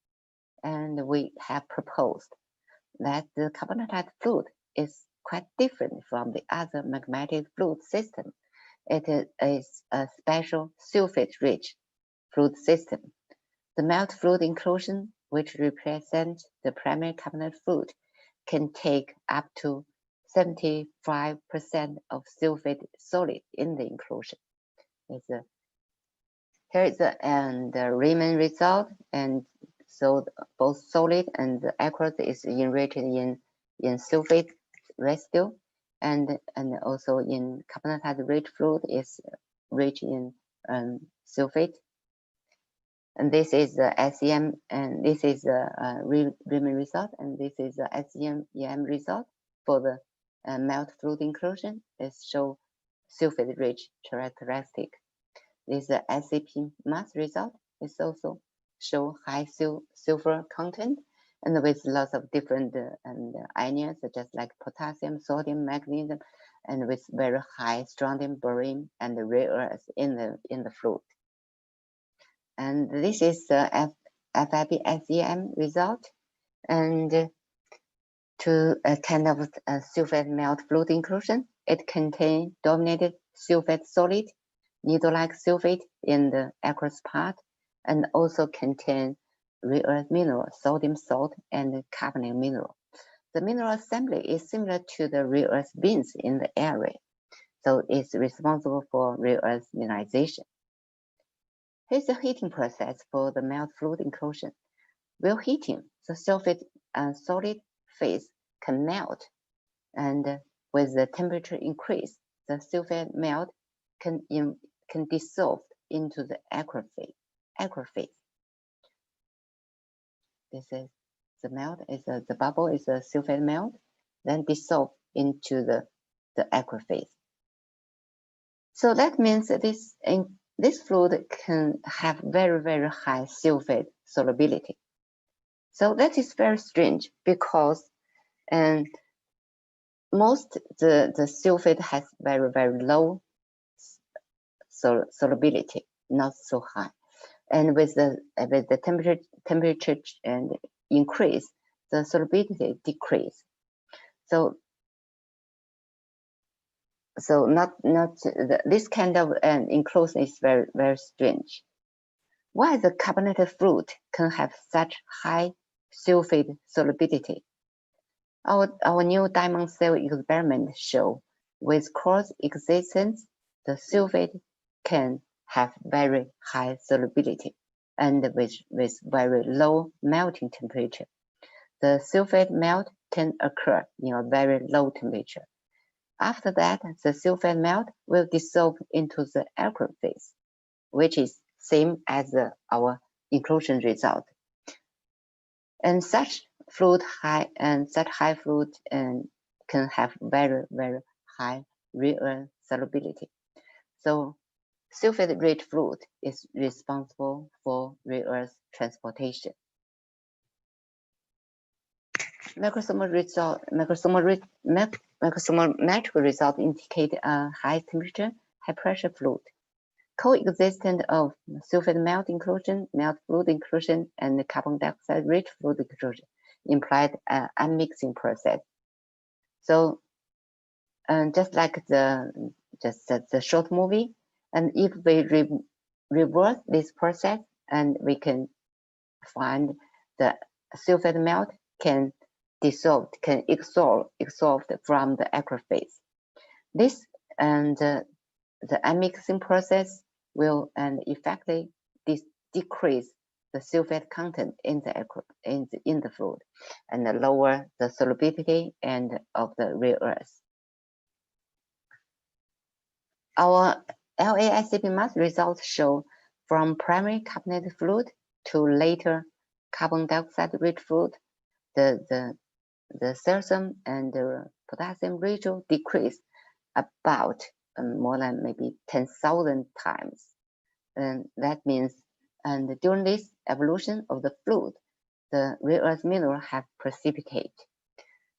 and we have proposed that the carbonatite fluid is quite different from the other magmatic fluid system. It is a special sulfate-rich fluid system. The melt fluid inclusion, which represents the primary carbonate fluid, can take up to 75% of sulfate solid in the inclusion. Here is the Riemann result, and so both solid and the aqueous is enriched in sulfate residue, and also in carbonatite rich fluid is rich in sulfate. And this is the SEM, and this is the Riemann result, and this is the SEM result for the melt fluid inclusion. It show sulfate rich characteristic. This SCP mass result is also show high sulfur content, and with lots of different ions, just like potassium, sodium, magnesium, and with very high strontium, barium, and rare earth in the fluid. And this is the FIB SEM result, and to a kind of sulfate melt fluid inclusion, it contains dominated sulfate solid, needle-like sulfate in the aqueous part, and also contain rare earth mineral, sodium salt, and carbonate mineral. The mineral assembly is similar to the rare earth veins in the area, so it's responsible for rare earth mineralization. Here's the heating process for the melt fluid inclusion. While heating, the sulfate solid phase can melt, and with the temperature increase, the sulfate melt can dissolve into the aqua phase. This is the melt, is the bubble is a sulfate melt, then dissolve into the aqua phase. So that means that this fluid can have very, very high sulfate solubility. So that is very strange because most the sulfate has very, very low solubility, not so high. And with the temperature and increase, the solubility decrease. So this kind of enclosure is very, very strange. Why the carbonated fluid can have such high sulfate solubility? Our new diamond cell experiment show with cross existence, the sulfate can have very high solubility and with very low melting temperature. The sulfate melt can occur in a very low temperature. After that, the sulfate melt will dissolve into the aqua phase, which is same as our inclusion result. And such high fluid can have very, very high rare earth solubility. So sulfate-rich fluid is responsible for rare earth transportation. Microsomatic result indicate a high temperature, high pressure fluid. Coexistence of sulfate melt inclusion, melt fluid inclusion, and carbon dioxide rich fluid inclusion implied an unmixing process. So, just like the short movie, and if we reverse this process, and we can find the sulfate melt can exhaust from the aqua phase. This and the unmixing process will effectively decrease the sulfate content in the fluid and lower the solubility and of the rare earth. Our LAICP mass results show from primary carbonated fluid to later carbon dioxide rich fluid, the calcium and the potassium ratio decrease about more than maybe 10,000 times. And that means, and during this evolution of the fluid, the rare earth mineral have precipitate.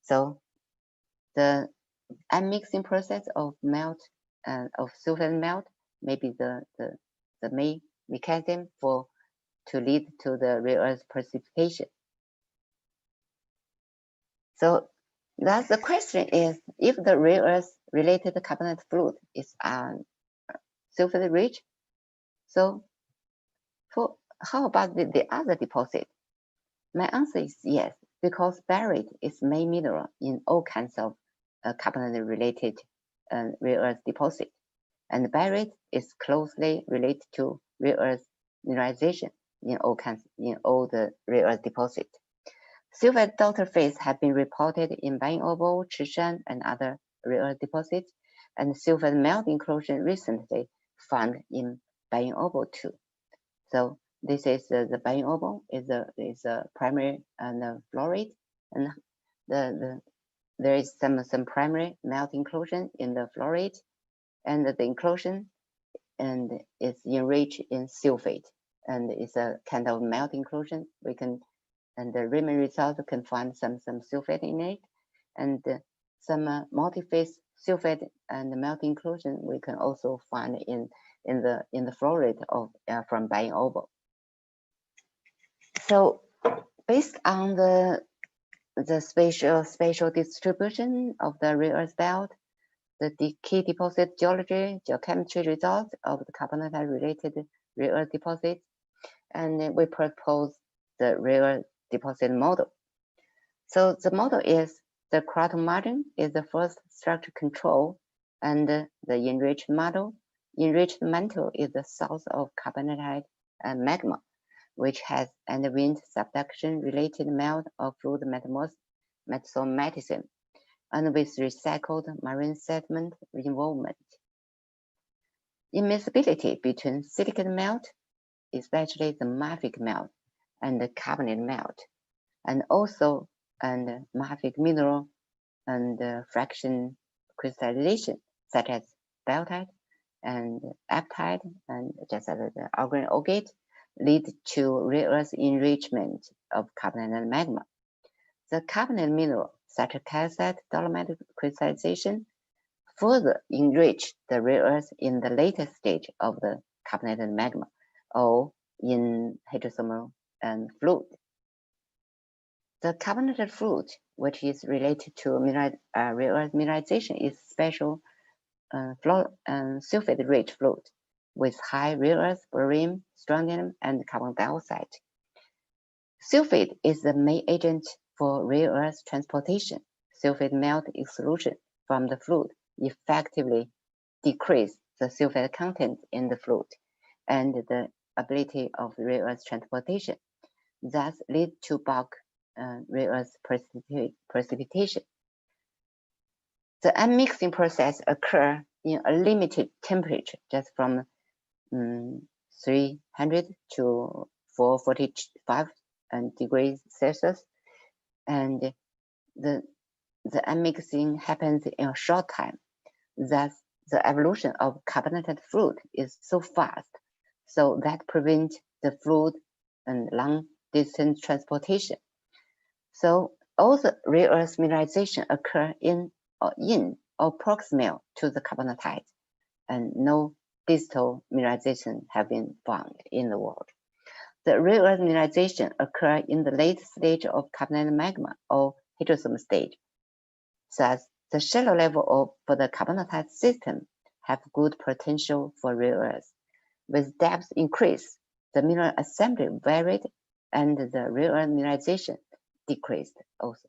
So the unmixing process of sulfate melt may be the main mechanism to lead to the rare earth precipitation. So that's the question is, if the rare earth related carbonated fluid is sulfate rich, so how about the other deposit? My answer is yes, because barite is main mineral in all kinds of carbonated related rare earth deposit, and barite is closely related to rare earth mineralization in all the rare earth deposit. Sulfate daughter phase have been reported in Beijing Oval, Chishan, and other rare earth deposits, and sulfate melt inclusion recently found in Beijing Oval too. So this is the Beijing Oval is a primary and fluoride, and there is some primary melt inclusion in the fluoride, and the inclusion and is enriched in sulfate, and it's a kind of melt inclusion. We can, and the Raman result can find some sulfate in it, and some multi-phase sulfate and melt inclusion we can also find in the fluoride of from Beijing Oval. So based on the spatial distribution of the rare earth belt, the key deposit geology, geochemistry results of the carbonatite related rare earth deposits, and we propose the rare earth deposit model. So the model is the craton margin is the first structure control, and the enriched mantle is the source of carbonatite and magma. which has underwent subduction related melt or fluid metamorphism, and with recycled marine sediment involvement. Immiscibility between silicate melt, especially the mafic melt and the carbonate melt, and also mafic mineral and fraction crystallization, such as biotite and apatite, and just as the organic agate, lead to rare earth enrichment of carbonate magma. The carbonate mineral, such as calcite, dolomite crystallization, further enrich the rare earth in the later stage of the carbonated magma or in hydrothermal fluid. The carbonated fluid, which is related to rare earth mineralization, is special sulfate-rich fluid with high rare earth, barium, strontium, and carbon dioxide. Sulfate is the main agent for rare earth transportation. Sulfate melt exclusion from the fluid effectively decrease the sulfate content in the fluid and the ability of rare earth transportation, thus lead to bulk rare earth precipitation. The unmixing process occurs in a limited temperature, just from 300 to 445 degrees Celsius, and the unmixing happens in a short time. Thus, the evolution of carbonated fluid is so fast, so that prevents the fluid and long distance transportation. So all the rare earth mineralization occur in or proximal to the carbonatite, and no distal mineralization have been found in the world. The rare earth mineralization occur in the late stage of carbonated magma or hydrothermal stage. Thus, the shallow level of the carbonatite system have good potential for rare earth. With depth increase, the mineral assembly varied and the rare earth mineralization decreased also.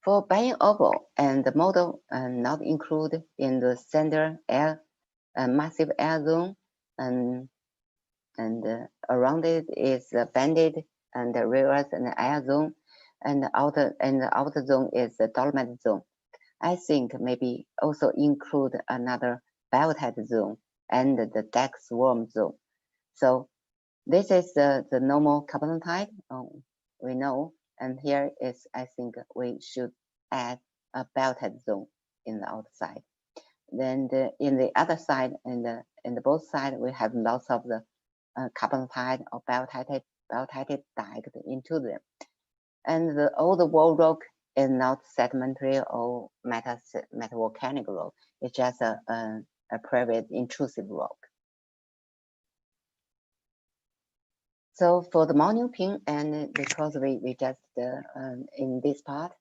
For Beijing oval and the model not included in the center air massive air zone, and around it is banded and the rare earth and the air zone, and the outer zone is the dolomite zone. I think maybe also include another biotite zone and the deck swarm zone. So this is the normal carbonatite we know, and here is, I think we should add a biotite zone in the outside. Then in the other side, in the both sides, we have lots of the carbonatite or biotite diked into them. And all the wall rock is not sedimentary or metavolcanic rock. It's just a private intrusive rock. So for the monopin, and because we just in this part,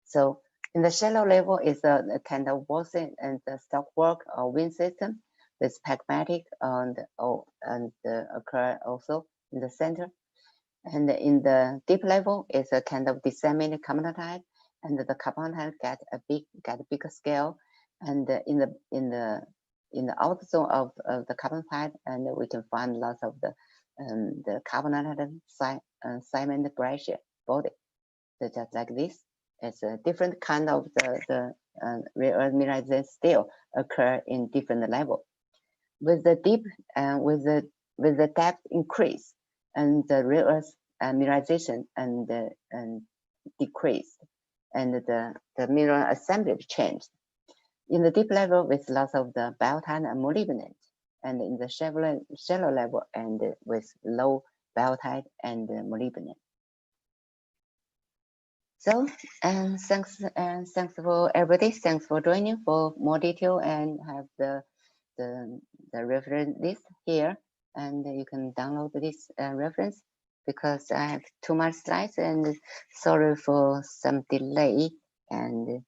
so in the shallow level is a kind of Voisey and the stockwork or wind system with pragmatic and occur also in the center. And in the deep level is a kind of disseminated carbonatite, and the carbonatite get a bigger scale. And in the outer zone of the carbonatite, and we can find lots of the carbonated cement breccia body. So just like this, it's a different kind of the rare earth mineralization still occur in different level. With the deep and with the depth increase, and the rare earth mineralization and decreased, and the mineral assembly changed. In the deep level, with lots of the biotite and molybdenate, and in the shallow level, and with low biotite and molybdenate. So, thanks for everybody. Thanks for joining. For more detail, and have the reference list here, and you can download this reference, because I have too much slides, and sorry for some delay, and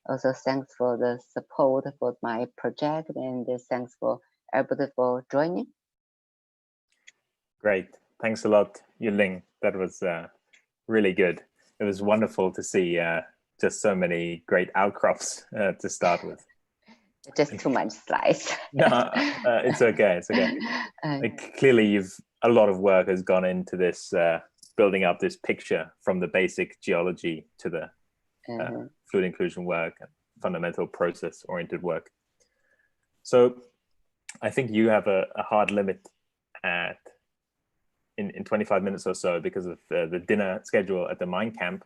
also thanks for the support for my project, and thanks for everybody for joining. Great, thanks a lot, Yuling. That was really good. It was wonderful to see just so many great outcrops to start with. Just too much slides. No, it's okay. It's okay. Like, clearly, a lot of work has gone into this, building up this picture from the basic geology to the fluid inclusion work and fundamental process-oriented work. So, I think you have a hard limit in 25 minutes or so because of the dinner schedule at the mine camp.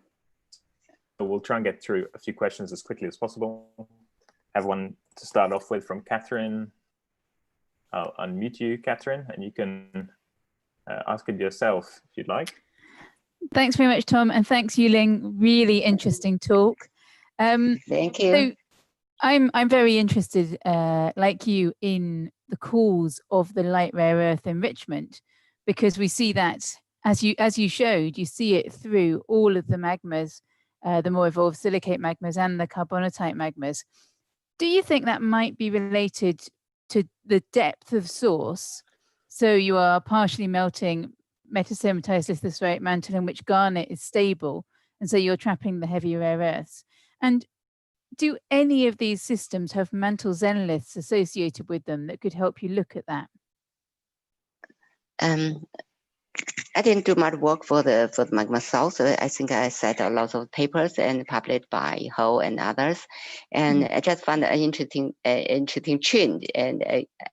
So we'll try and get through a few questions as quickly as possible. Have one to start off with from Catherine. I'll unmute you, Catherine, and you can ask it yourself if you'd like. Thanks very much, Tom, and thanks, Yuling. Really interesting talk. Thank you. So I'm very interested, like you, in the cause of the light rare earth enrichment, because we see that, as you showed, you see it through all of the magmas, the more evolved silicate magmas and the carbonatite magmas. Do you think that might be related to the depth of source? So you are partially melting metasomatized lithosphaeric mantle in which garnet is stable, and so you're trapping the heavy rare earths. And do any of these systems have mantle xenoliths associated with them that could help you look at that? I didn't do much work for the magma source. I think I cited a lot of papers and published by Ho and others, and I just found an interesting trend. And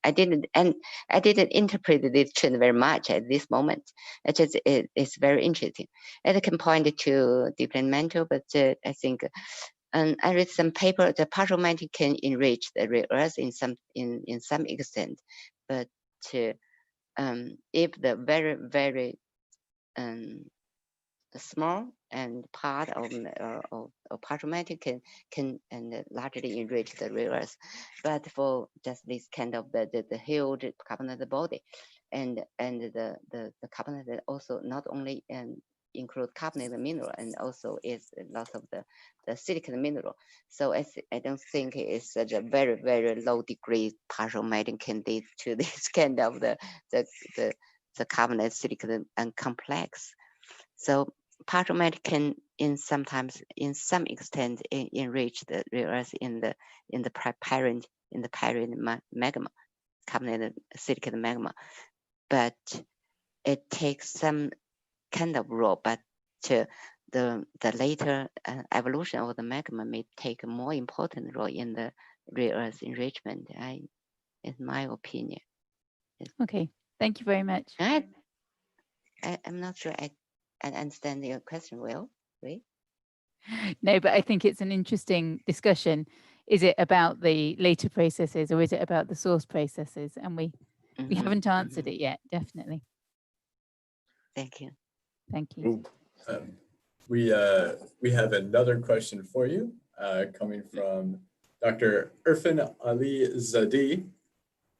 I didn't interpret this trend very much at this moment. It's very interesting. And it can point to different mantle, but I think. And I read some paper. The partial mantle can enrich the rare earth in some extent, but if the very small and part of partial mantle can largely enrich the rare earth, but for just this kind of the huge carbonate body, and the carbonate also not only include carbonate mineral and also is lots of the silicate mineral. So I don't think it's such a very low degree partial mantle can lead to this kind of the carbonate silicate and complex. So partial mantle can in some extent enrich the rare earth in the parent magma, carbonate silicate magma, but it takes some kind of role, but the later evolution of the magma may take a more important role in the rare earth enrichment. In my opinion. Okay, thank you very much. I'm not sure I understand your question well. Right? No, but I think it's an interesting discussion. Is it about the later processes or is it about the source processes? And we haven't answered it yet, definitely. Thank you. Thank you. We have another question for you coming from Dr. Irfan Ali Zadi,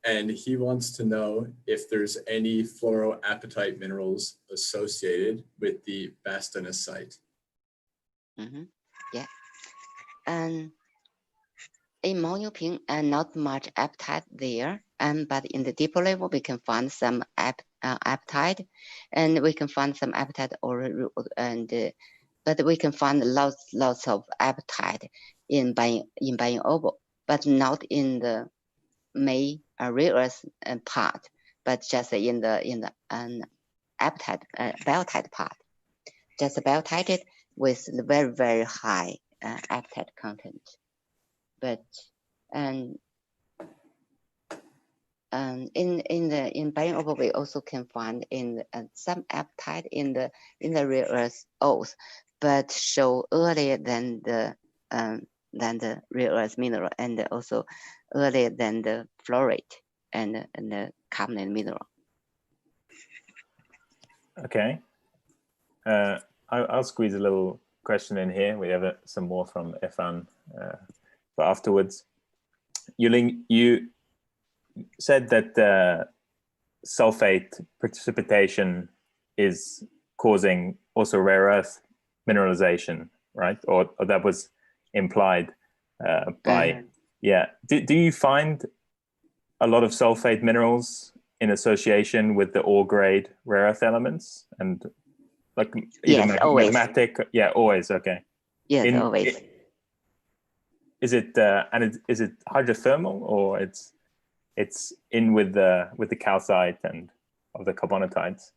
and he wants to know if there's any fluoroapatite minerals associated with the bastonosite. Yeah, and in monopin, not much apatite there, but in the deeper level we can find some apatite, and we can find some apatite but we can find lots of apatite in buying oval, but not in the main rare earth part, but just in the apatite biotite part, just biotite with very high apatite content. But in buying oval we also can find in some apatite in the rare earth ores, but show earlier than the rare earth mineral, and also earlier than the fluorite and the carbonate mineral. Okay, I'll squeeze a little question in here. We have some more from Irfan for afterwards. Yuling, you said that sulfate precipitation is causing also rare earth mineralization, right? Or that was implied by, yeah. Do you find a lot of sulfate minerals in association with the ore grade rare earth elements? And like yes, always. magmatic, yeah, always, okay. Yes, always. is it is it hydrothermal, or it's in with the calcite and of the carbonatites?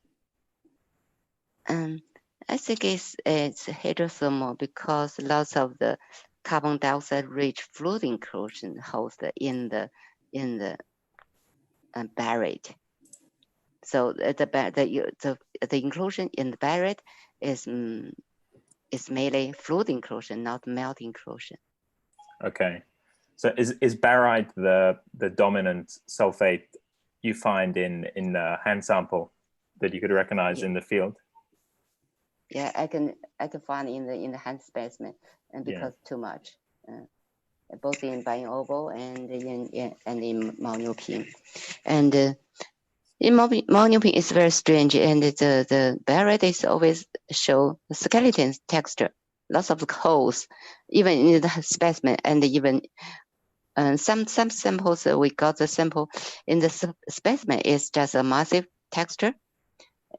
I think it's hydrothermal because lots of the carbon dioxide rich fluid inclusion housed in the barite. So the inclusion in the barite is mainly fluid inclusion, not melt inclusion. Okay, so is barite the dominant sulfate you find in the hand sample that you could recognize in the field? Yeah, I can find in the hand specimen, and because too much, both in bio-oval and in monopin, and in monopin is very strange, and the barite is always show skeleton texture, lots of holes, even in the specimen, and even some samples we got the sample in the specimen is just a massive texture.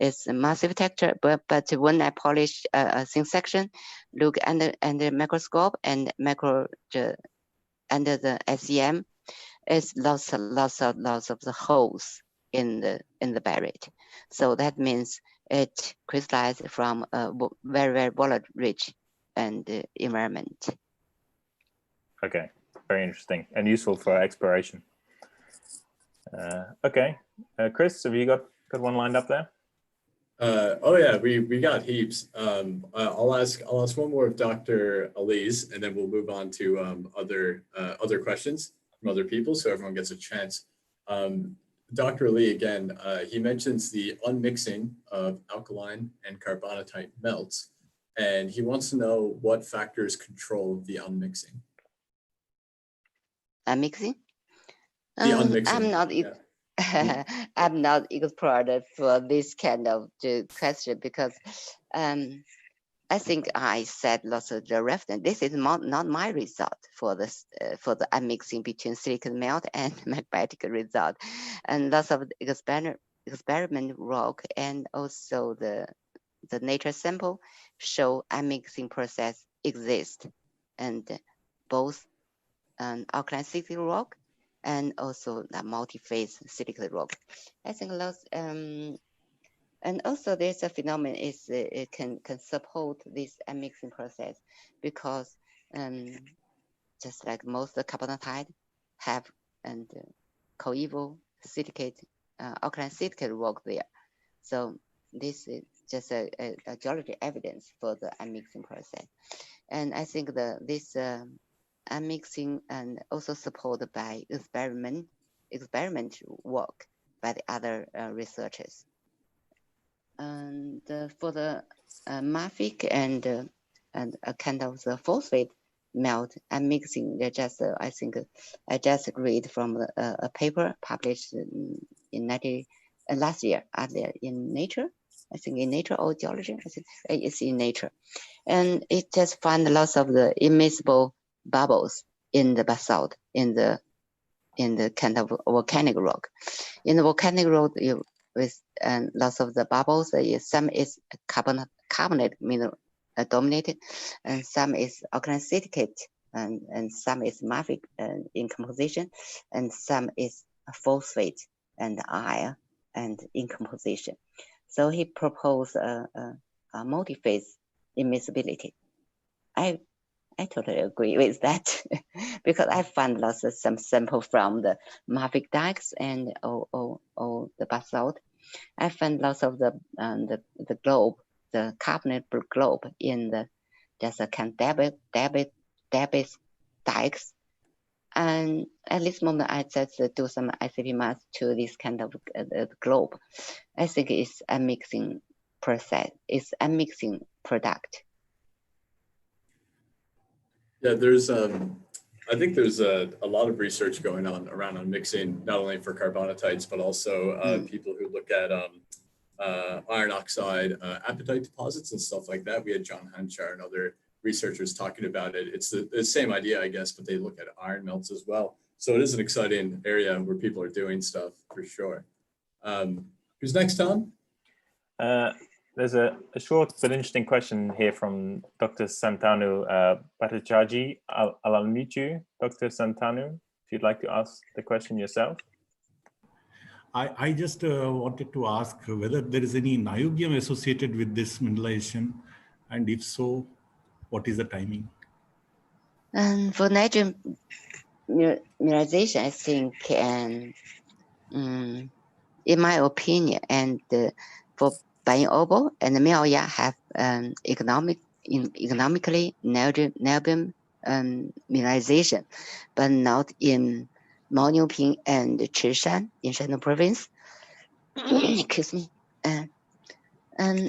It's a massive texture, but when I polish a thin section, look under microscope and under the SEM, it's lots of the holes in the barite. So that means it crystallized from a very volatile rich and environment. Okay, very interesting and useful for exploration. Okay, Chris, have you got one lined up there? Oh yeah, we got heaps. I'll ask one more of Dr. Ali's, and then we'll move on to other questions from other people, so everyone gets a chance. Dr. Ali, again, he mentions the unmixing of alkaline and carbonatite melts, and he wants to know what factors control the unmixing. Unmixing? The unmixing. I'm not expert for this kind of question because I think I said lots of the reference. This is not my result for this for the unmixing between silicon melt and magmatic result, and lots of experiment rock and also the nature sample show unmixing process exists, and both alkaline silicate rock and also the multi-phase silicate rock. I think lots and also there's a phenomenon is it can support this unmixing process because just like most of the carbonatite have and coeval silicate alkaline silicate rock there. So this is just a geology evidence for the unmixing process. And I think this unmixing and also supported by experiment work by the other researchers. And for the mafic and a kind of the phosphate melt unmixing, they just I think I just read from a paper published in last year in Nature. I think in Nature or Geology. I think it's in Nature, and it just found lots of the immiscible bubbles in the basalt in the kind of volcanic rock. In the volcanic rock, with lots of the bubbles, some is carbonate mineral dominated, and some is alkaline silicate, and some is mafic in composition, and some is phosphate and iron and in composition. So he proposed a multi-phase immiscibility. I totally agree with that because I found lots of some sample from the mafic dikes and or the basalt. I found lots of the globe, the carbonate globe in the just a kind of debit dikes. And at this moment, I just do some ICP math to this kind of globe. I think it's a mixing process. It's a mixing product. Yeah, there's I think there's a lot of research going on around mixing, not only for carbonatites, but also people who look at iron oxide apatite deposits and stuff like that. We had John Hanchar and other researchers talking about it. It's the same idea, I guess, but they look at iron melts as well. So it is an exciting area where people are doing stuff for sure. Who's next, Tom? There's a short but interesting question here from Dr. Santanu Bhattacharjee. I'll unmute you, Dr. Santanu, if you'd like to ask the question yourself. I just wanted to ask whether there is any niobium associated with this mineralization, and if so, what is the timing? And for nitrogen mineralization, I think, in my opinion, and for Bayan-Obo and Miaoya have economically niobium mineralization, but not in Maoniuping and Chishan in Shandong province. Excuse me. And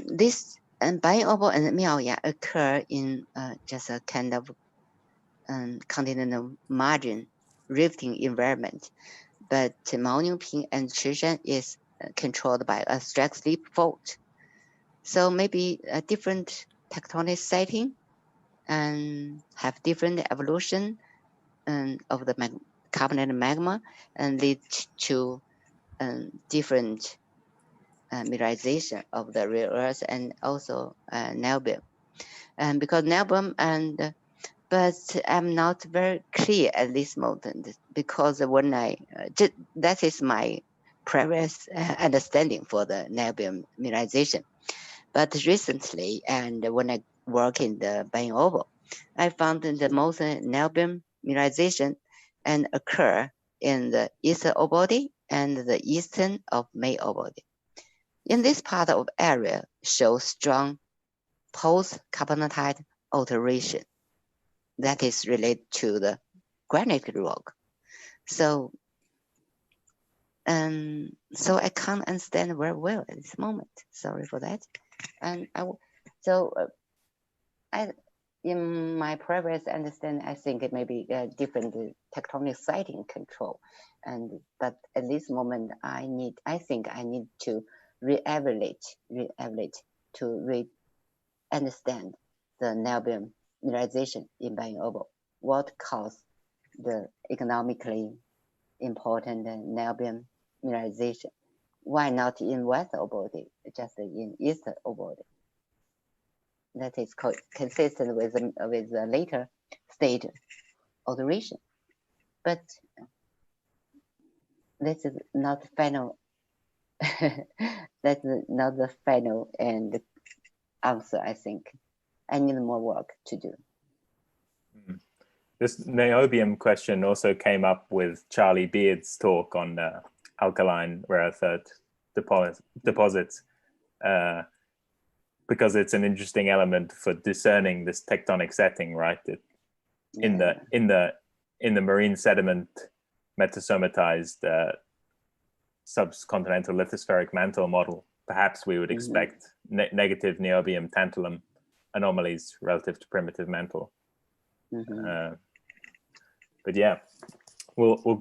this Bayan-Obo and Miaoya occur in just a kind of continental margin rifting environment, but Maoniuping and Chishan is controlled by a strike slip fault. So maybe a different tectonic setting and have different evolution of the carbonate magma and lead to different mineralization of the rare earth and also niobium. And because niobium but I'm not very clear at this moment because when that is my previous understanding for the niobium mineralization. But recently, and when I work in the Bayan-Obo, I found the most niobium mineralization and occur in the eastern ore body and the eastern of main ore body. In this part of area shows strong post-carbonatite alteration that is related to the granite rock. So I can't understand very well at this moment. Sorry for that. And in my previous understanding, I think it may be a different tectonic siting control. But at this moment, I think I need to re-evaluate to understand the niobium mineralization in Bayan-Obo. What caused the economically important niobium mineralization? Why not in west ore body, just in east ore body? That is consistent with the later state alteration. But this is not final. That's not the final and answer, I think. I need more work to do. This niobium question also came up with Charlie Beard's talk on alkaline rare earth deposits because it's an interesting element for discerning this tectonic setting, right? In the marine sediment metasomatized subcontinental lithospheric mantle model, perhaps we would expect negative niobium tantalum anomalies relative to primitive mantle. But yeah, we'll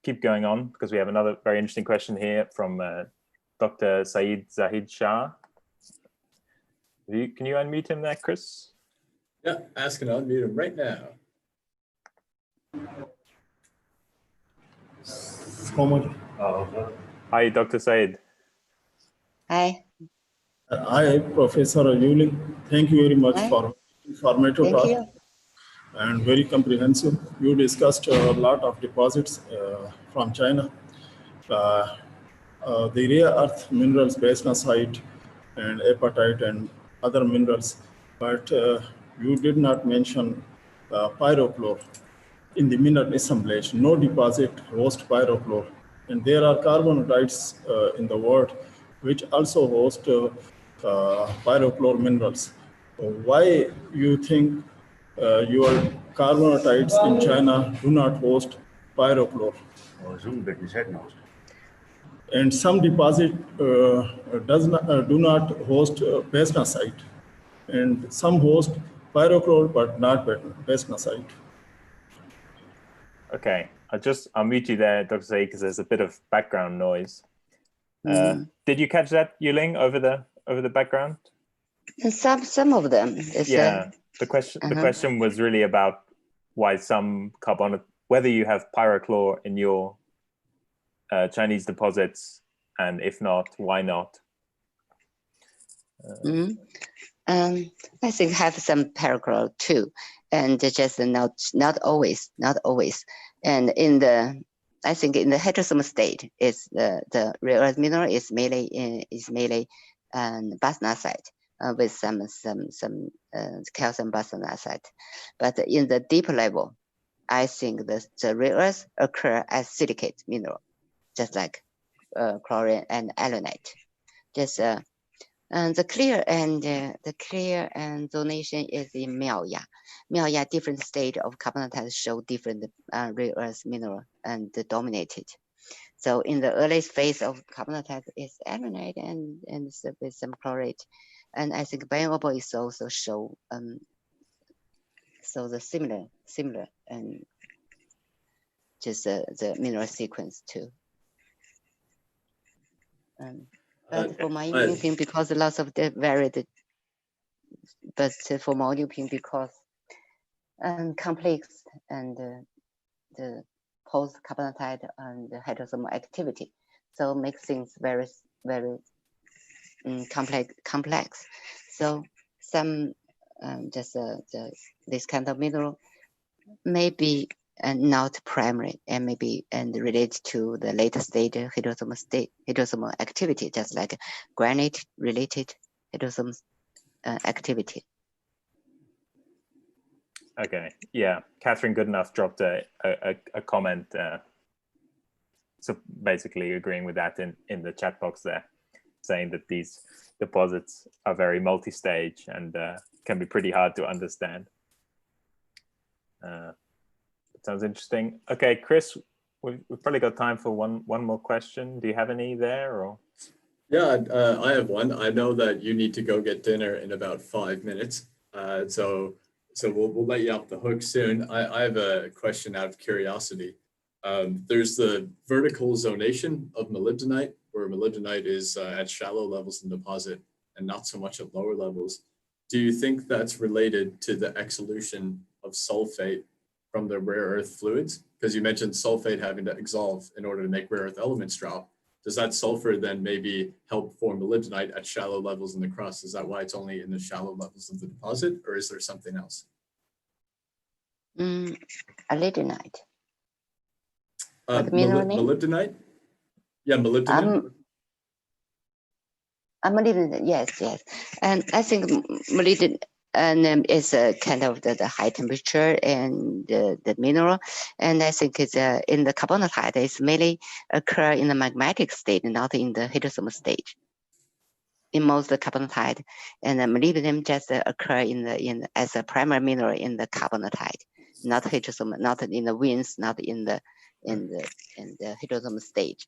keep going on because we have another very interesting question here from Dr. Saeed Zahid Shah. Can you unmute him there, Chris? Yeah, ask and unmute him right now. Hi, Dr. Saeed. Hi. Hi, Professor Yuling. Thank you very much for informative talk and very comprehensive. You discussed a lot of deposits from China. The rare earth minerals, Basnasite and apatite and other minerals, but you did not mention pyrochlore in the mineral assemblage. No deposit host pyrochlore. And there are carbonatites in the world which also host pyrochlore minerals. Why you think your carbonatites in China do not host pyrochlore? And some deposit do not host Basnasite, and some host pyrochlore but not Basnasite. Okay, I'll mute you there, Dr. Saeed, because there's a bit of background noise. Did you catch that, Yuling, over the background? Some of them. The question was really about why some whether you have pyrochlore in your Chinese deposits, and if not, why not? I think have some parallel too, and just not always. And I think in the heterosome state, is the rare earth mineral is mainly bastnasite with some calcium bastnasite, but in the deep level, I think the rare earths occur as silicate mineral, just like chlorine and alunite. Just and the clear and zonation is in Miaoya. Miaoya different state of carbonatite show different rare earth mineral and dominated. So in the earliest phase of carbonatite is alunite and with some chlorate, and I think bioable is also show so the similar and just the mineral sequence too. But for my Yuping, because lots of the varied, but for my Yuping, because complex and the post carbonatite and the heterosome activity, so makes things very complex. So some this kind of mineral may be not primary and maybe related to the later stage heterosome activity, just like granite related heterosome activity. Okay, yeah, Catherine Goodenough dropped a comment, so basically agreeing with that in the chat box there, saying that these deposits are very multi-stage and can be pretty hard to understand. Sounds interesting. Okay, Chris, we've probably got time for one more question. Do you have any there, or? Yeah, I have one. I know that you need to go get dinner in about 5 minutes, so we'll let you off the hook soon. I have a question out of curiosity. There's the vertical zonation of molybdenite, where molybdenite is at shallow levels in the deposit and not so much at lower levels. Do you think that's related to the exsolution of sulfate from the rare earth fluids? Because you mentioned sulfate having to exsolve in order to make rare earth elements drop. Does that sulfur then maybe help form molybdenite at shallow levels in the crust? Is that why it's only in the shallow levels of the deposit, or is there something else? Molybdenite. Molybdenite? Yeah, molybdenite. Molybdenite, yes. And I think molybdenite is a kind of the high temperature and the mineral. And I think it's in the carbonatite, it's mainly occur in the magmatic state, not in the heterosome stage. In most carbonatite, and molybdenum just occur as a primary mineral in the carbonatite, not heterosome, not in the winds, not in the heterosome stage.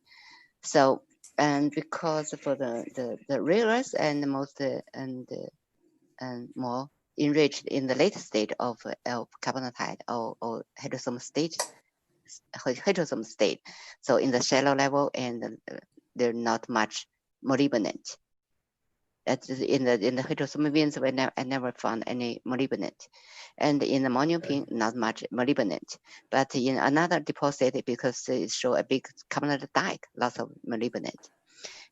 So, and because for the rare earths and most and more enriched in the later state of carbonatite or heterosome state. So in the shallow level, and there's not much molybdenate. In the heterosome veins, I never found any molybdenate, and in the monopin, not much molybdenate. But in another deposit, because it show a big carbonate dike, lots of molybdenate,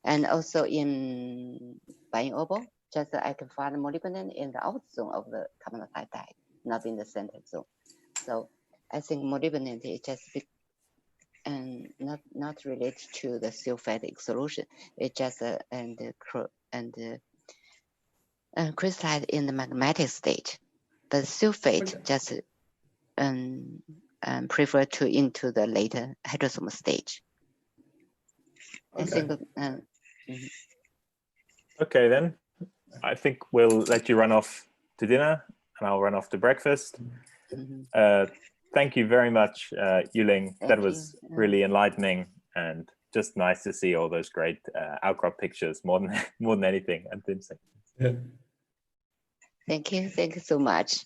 and also in Beijing, just I can find molybdenate in the outer zone of the carbonatite dike, not in the center zone. So I think molybdenate is just big and not related to the sulfate solution. It just crystallized in the magmatic state, but sulfate just prefer to into the later heterosome stage. I think. Okay, then I think we'll let you run off to dinner, and I'll run off to breakfast. Thank you very much, Yuling. That was really enlightening and just nice to see all those great outcrop pictures more than anything. Thank you so much.